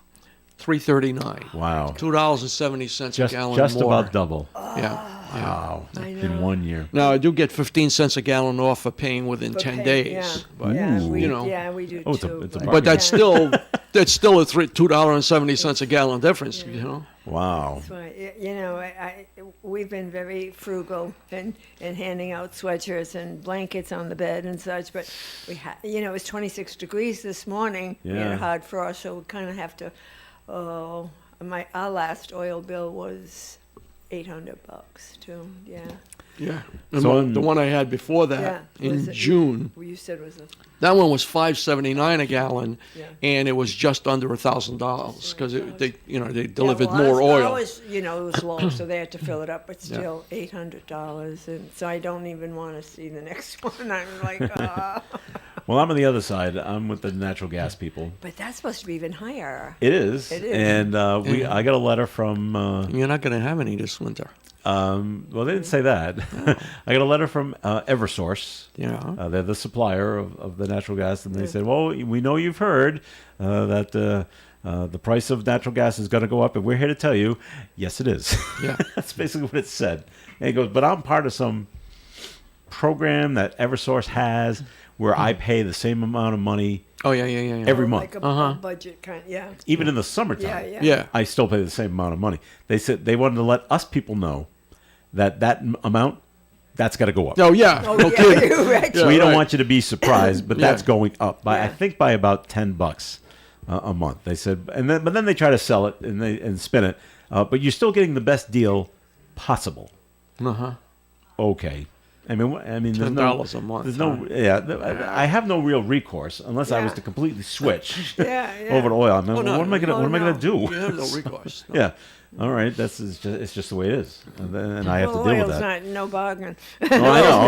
$3.39. Wow. $2.70 a gallon Just more. about double. Yeah. Wow. I In know. 1 year. Now I do get 15 cents a gallon off for paying within 10 days, Yeah, but yeah, we, you know. yeah, we do Oh, it's a- too. it's a but- buck. But that's yeah. still a $2.70 a gallon difference, you know. Wow. That's right. You know, we've been very frugal in handing out sweatshirts and blankets on the bed and such, but it was 26 degrees this morning. We had Yeah. a hard frost, so we kind of have to. Our last oil bill was $800 too. Yeah. Yeah. So- The one I had before that Yeah. Was in it- June, Well, you said it was a. that one was $5.79 a gallon, Yeah. and it was just under $1,000 because they delivered yeah, well, more oil. Ours, it was low, so they had to fill it up, but still $800, and so I don't even want to see the next one. I'm like, Well, I'm on the other side. I'm with the natural gas people. but that's supposed to be even higher. It is. It is. And I got a letter from. You're not going to have any this winter. Well, they didn't say that. I got a letter from Eversource. Yeah. They're the supplier of the natural gas, and they said, "Well, we know you've heard that the price of natural gas is going to go up, and we're here to tell you, yes, it is." Yeah. That's basically what it said. And he goes, "But I'm part of some program that Eversource has where I pay the same amount of money Oh, yeah. every month, Like a budget kind, yeah. even in the summertime. Yeah. Yeah. I still pay the same amount of money." They said they wanted to let us people know that amount, that's got to go up. Oh, yeah. Oh, No yeah, kidding. you're right. Yeah. We don't right. want you to be surprised, but that's Yeah. going up by I Yeah. think by about $10 a month. They said, but then they try to sell it and spin it, but you're still getting the best deal possible. Uh-huh. Okay. I mean, there's $10 a month, There's no, huh? I have no real recourse unless I was Yeah. to completely switch Yeah. over to oil. I mean, Oh, no. what am I gonna Oh, no. do? You have no recourse. No. Yeah. All right. It's just the way it is, and I have to Well, deal with oil's that. no bargain. Oh, I know.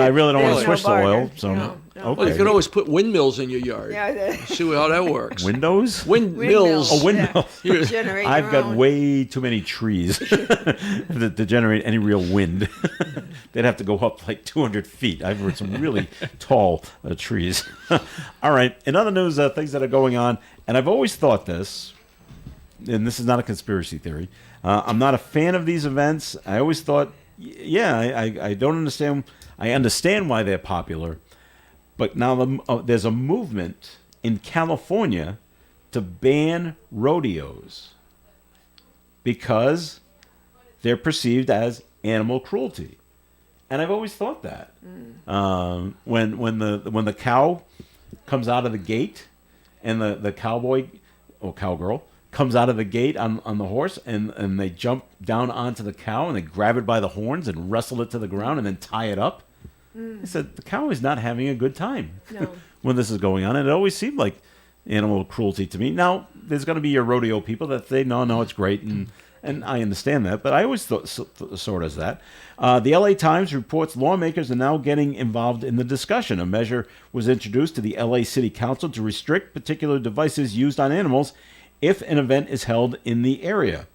I really don't want to There's no switch to oil. bargain. So No. Well, you okay. could always put windmills in your yard. Yeah. See how that works. Windows. Windmills. Oh, windmill. Yeah. Generate I've your got own. way too many trees to generate any real wind. They'd have to go up like 200 feet. I've heard some really tall trees. All right. In other news, things that are going on, and I've always thought this, and this is not a conspiracy theory. I'm not a fan of these events. I always thought, I don't understand. I understand why they're popular, but now there's a movement in California to ban rodeos because they're perceived as animal cruelty, and I've always thought that when the cow comes out of the gate and the cowboy or cowgirl comes out of the gate on the horse and they jump down onto the cow and they grab it by the horns and wrestle it to the ground and then tie it up. I said the cow is not having a good time No. when this is going on, and it always seemed like animal cruelty to me. Now there's going to be your rodeo people that say no, it's great, and I understand that, but I always thought sort as that. The LA Times reports lawmakers are now getting involved in the discussion. A measure was introduced to the LA City Council to restrict particular devices used on animals if an event is held in the area.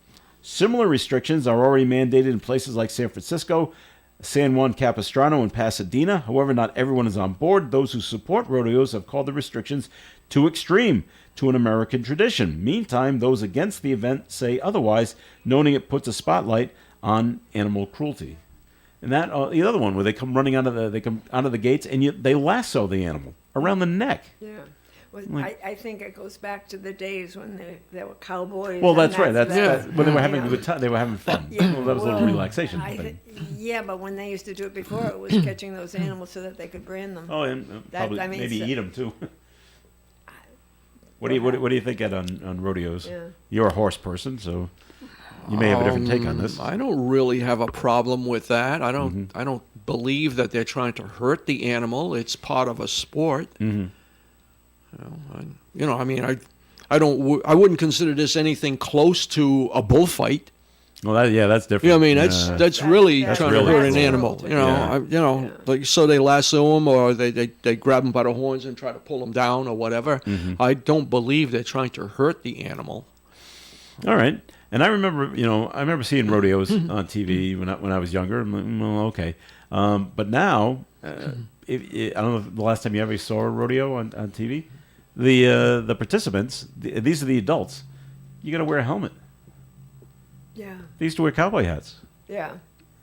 Similar restrictions are already mandated in places like San Francisco, San Juan Capistrano, and Pasadena. However, not everyone is on board. Those who support rodeos have called the restrictions too extreme to an American tradition. Meantime, those against the event say otherwise, noting it puts a spotlight on animal cruelty. And that the other one where they come running out of the gates and they lasso the animal around the neck. Yeah. Well, I think it goes back to the days when there were cowboys. Well, and that's right. That's when they were having Yeah. a good time. They were having fun. Yeah, Well, that was a little well, relaxation thing. Yeah, but when they used to do it before, it was catching those animals so that they could brand them. Oh, and That- probably I mean, maybe so- eat them too. What do you think, Ed, on rodeos? Yeah. You're a horse person, so you may have a different take on this. I don't really have a problem with that. I don't believe that they're trying to hurt the animal. It's part of a sport. Mm-hmm. I wouldn't consider this anything close to a bullfight. Well, that's different. You know, I mean, that's really That's trying really to hurt an cruel. animal. You know, Yeah. like so they lasso them or they grab them by the horns and try to pull them down or whatever. I don't believe they're trying to hurt the animal. All right. And I remember seeing rodeos on TV when I was younger. I'm like, well, okay. But now, I don't know if the last time you ever saw a rodeo on TV. The participants, these are the adults. You got to wear a helmet. Yeah, They used to wear cowboy hats. yeah.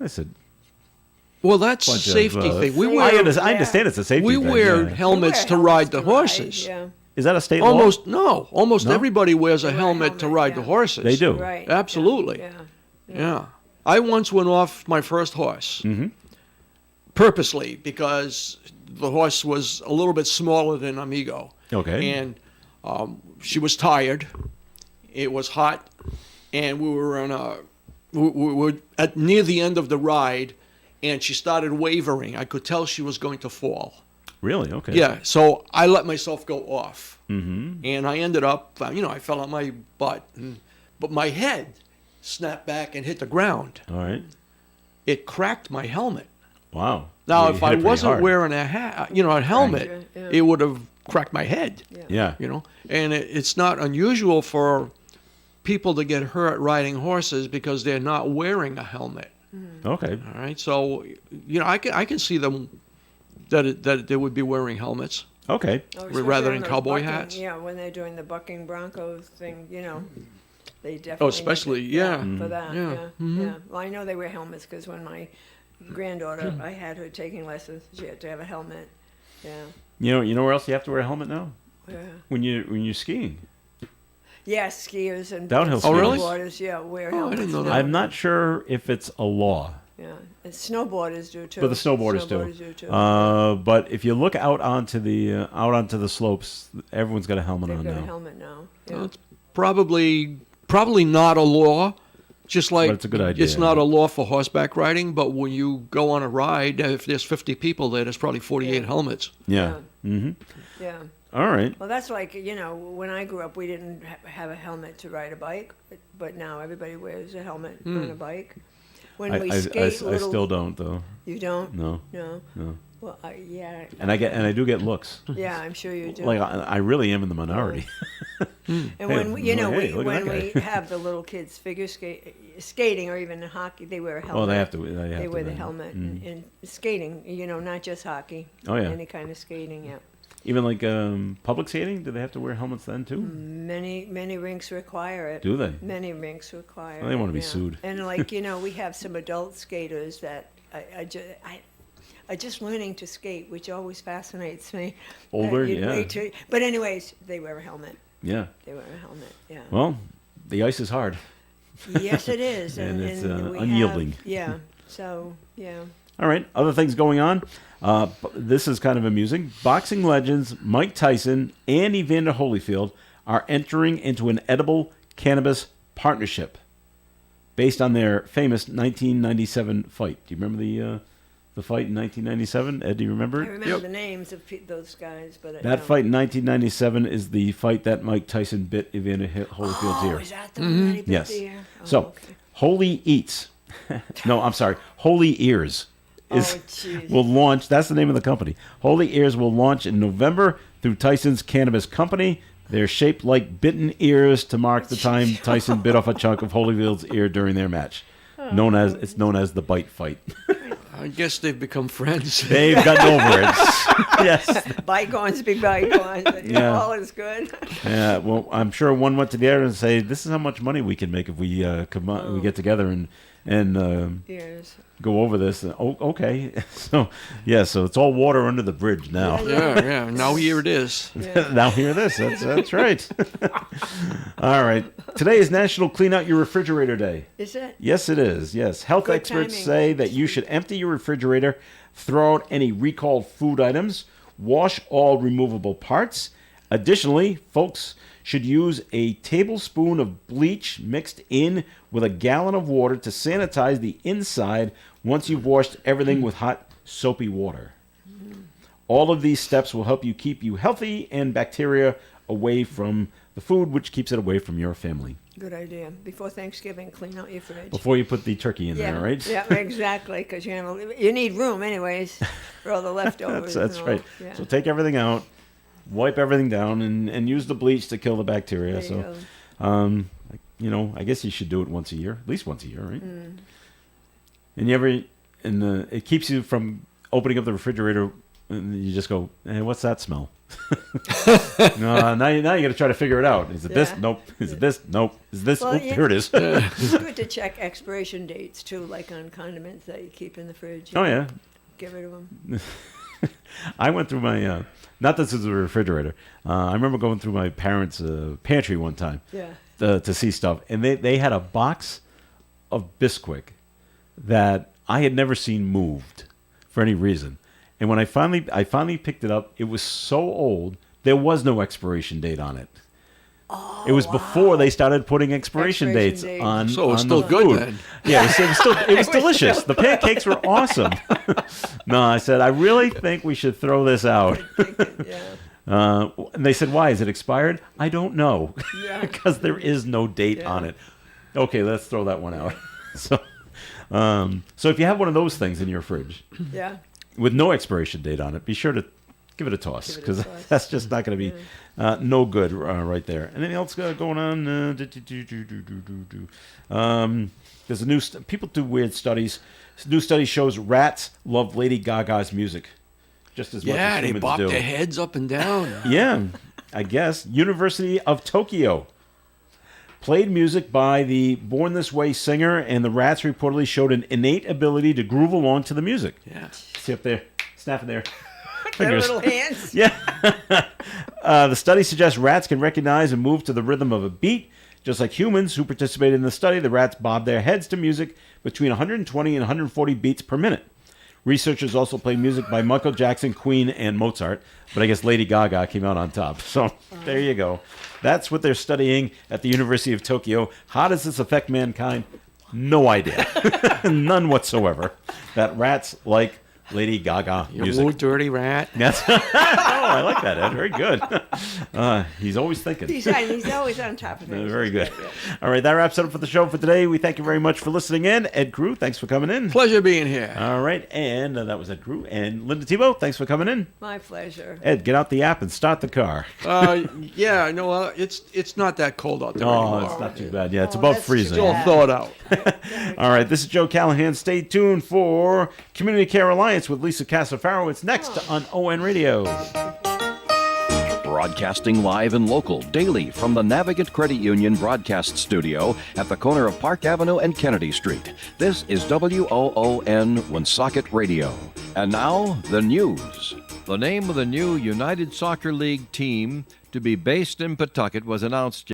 I said, Well, that's a bunch safety of, thing. We Yeah. wear I understand it's a safety we thing. wear yeah. helmets They to wear ride the helmets to horses. Yeah, Is that a state law? Almost No? everybody wears a They wear a helmet to helmet, ride the yeah. horses. They do. right. Absolutely. Yeah. Yeah. I once went off my first horse purposely because the horse was a little bit smaller than Amigo. Okay. And she was tired. It was hot. And we were on were at near the end of the ride, and she started wavering. I could tell she was going to fall. Really? Okay. Yeah, so I let myself go off, and I ended up, I fell on my butt, but my head snapped back and hit the ground. All right. It cracked my helmet. Wow. Now, You if hit I it pretty wasn't hard. wearing a a helmet, Yeah. it would have cracked my head. Yeah. And it's not unusual for people to get hurt riding horses because they're not wearing a helmet. Okay. All right, so I can see them that they would be wearing helmets. Okay. Oh, Rather especially than on those cowboy bucking- hats? Yeah, when they're doing the bucking Broncos thing, they definitely. Oh, especially, yeah. For that, Yeah. yeah. Well, I know they wear helmets because when my granddaughter, I had her taking lessons, she had to have a helmet. Yeah. You know where else you have to wear a helmet now? Yeah. When you're skiing. Yeah, skiers and Downhill Oh, really? snowboarders, yeah, wear Oh, I helmets. didn't know now. that. I'm not sure if it's a law, Yeah, and snowboarders do too. but the snowboarders do do. too. But if you look out onto the slopes, everyone's got a helmet They've on got a now. helmet now. Yeah. Well, it's probably not a law. Just like But it's a good idea. It's not a law for horseback riding, but when you go on a ride, if there's 50 people there, there's probably 48 Yeah. helmets. Yeah. Mm-hmm. Yeah. All right. Well, that's like, when I grew up, we didn't have a helmet to ride a bike, but now everybody wears a helmet on a bike. When we I skate, I still don't though. You don't? No. No. No. Well, yeah. And I do get looks. Yeah, I'm sure you do. Like I really am in the minority. And Hey, when hey, look at when that we guy. have the little kids figure skating or even hockey, they wear a helmet. Oh, they have to. They wear the then. helmet. Mm. And skating, not just hockey. Oh, yeah. Any kind of skating, yeah. Even like public skating, do they have to wear helmets then too? Many rinks require it. Do they? Many rinks require Well, they it, wanna be yeah. sued. And we have some adult skaters that are just learning to skate, which always fascinates me. Older, You'd yeah. wait but anyways, they wear a helmet. Yeah. They wear a helmet, yeah. Well, the ice is hard. Yes, it is. And it's, we unyielding. yeah, so, yeah. All right. Other things going on. This is kind of amusing. Boxing legends Mike Tyson and Evander Holyfield are entering into an edible cannabis partnership based on their famous 1997 fight. Do you remember the fight in 1997? Ed, do you remember I it? remember the names of those guys, but That fight in 1997 is the fight that Mike Tyson bit Evander Holyfield's ear. is that the one that he bit Yes. the ear? Oh, So, okay. Holy Eats. No, I'm sorry. Holy Ears is jeez. will launch. That's the name of the company. Holy Ears will launch in November through Tyson's Cannabis Company. They're shaped like bitten ears to mark the time Tyson bit off a chunk of Holyfield's ear during their match. Known as the bite fight. I guess they've become friends. They've gotten over it. Yes. Bygones be bygones. But, Yeah. all is good. Yeah. Well, I'm sure one went to the other and say, "This is how much money we can make if we we get together and Ears. go over this." Oh, okay. So yeah. So it's all water under the bridge now. yeah. Now here it is. Now hear this. That's right. All right. Today is National Clean Out Your Refrigerator Day. Is it? Yes, it is. Yes. Health Good experts timing. say that you should empty your refrigerator, throw out any recalled food items, wash all removable parts. Additionally, folks should use a tablespoon of bleach mixed in with a gallon of water to sanitize the inside once you've washed everything with hot, soapy water. All of these steps will help you keep you healthy and bacteria away from the food, which keeps it away from your family. Good idea. Before Thanksgiving, clean out your fridge. Before you put the turkey in yeah, there, right? Yeah, exactly. Because you need room anyways for all the leftovers. That's and all. right. Yeah. So take everything out, wipe everything down, and use the bleach to kill the bacteria. There you So, I guess you should do it once a year, at least once a year, right? And it keeps you from opening up the refrigerator and you just go, "Hey, what's that smell?" No, now you got to try to figure it out. Is it this? Yeah. Nope. Is it this? Nope. Is this? Well, Oh, yeah. here it is. It's good to check expiration dates too, like on condiments that you keep in the fridge. Oh yeah. Get rid of them. I went through my not this is a refrigerator. I remember going through my parents' pantry one time Yeah. to see stuff, and they had a box of Bisquick that I had never seen moved for any reason. And when I finally picked it up, it was so old there was no expiration date on it. It was before they started putting expiration Expiration dates date. on. So it's on still the good food. then. Yeah, it was delicious. The pancakes were awesome. No, I said I really think we should throw this out. Yeah. And they said, "Why is it expired?" I don't know, Yeah. because there is no date on it. Okay, let's throw that one out. So if you have one of those things in your fridge Yeah. with no expiration date on it, be sure to give it a toss, Give it a because toss. that's just not going to be no good right there. Anything else going on? There's a new people do weird studies. This new study shows rats love Lady Gaga's music just as much Yeah, as they humans bop do. their heads up and down. Yeah, I guess. University of Tokyo played music by the Born This Way singer, and the rats reportedly showed an innate ability to groove along to the music. Yeah. See up there, snapping their Their fingers. little hands. Yeah. The study suggests rats can recognize and move to the rhythm of a beat. Just like humans who participated in the study, the rats bob their heads to music between 120 and 140 beats per minute. Researchers also played music by Michael Jackson, Queen, and Mozart, but I guess Lady Gaga came out on top. So there you go. That's what they're studying at the University of Tokyo. How does this affect mankind? No idea. None whatsoever. That rats like Lady Gaga You music. old dirty rat. That's, oh, I like that, Ed. Very good. He's always thinking. He's always on top of things. Very good. Yeah. All right, that wraps it up for the show for today. We thank you very much for listening in. Ed Crew, thanks for coming in. Pleasure being here. All right, and that was Ed Crew. And Linda Tebow, thanks for coming in. My pleasure. Ed, get out the app and start the car. Yeah, no, it's not that cold out there Oh, anymore. it's not too bad. Yeah, it's Oh, above that's freezing. too It's all thawed out. All right, this is Joe Callahan. Stay tuned for Community Care Alliance with Lisa Casafaro. It's next on ON Radio. Broadcasting live and local daily from the Navigant Credit Union broadcast studio at the corner of Park Avenue and Kennedy Street. This is WOON Woonsocket Radio. And now, the news. The name of the new United Soccer League team to be based in Pawtucket was announced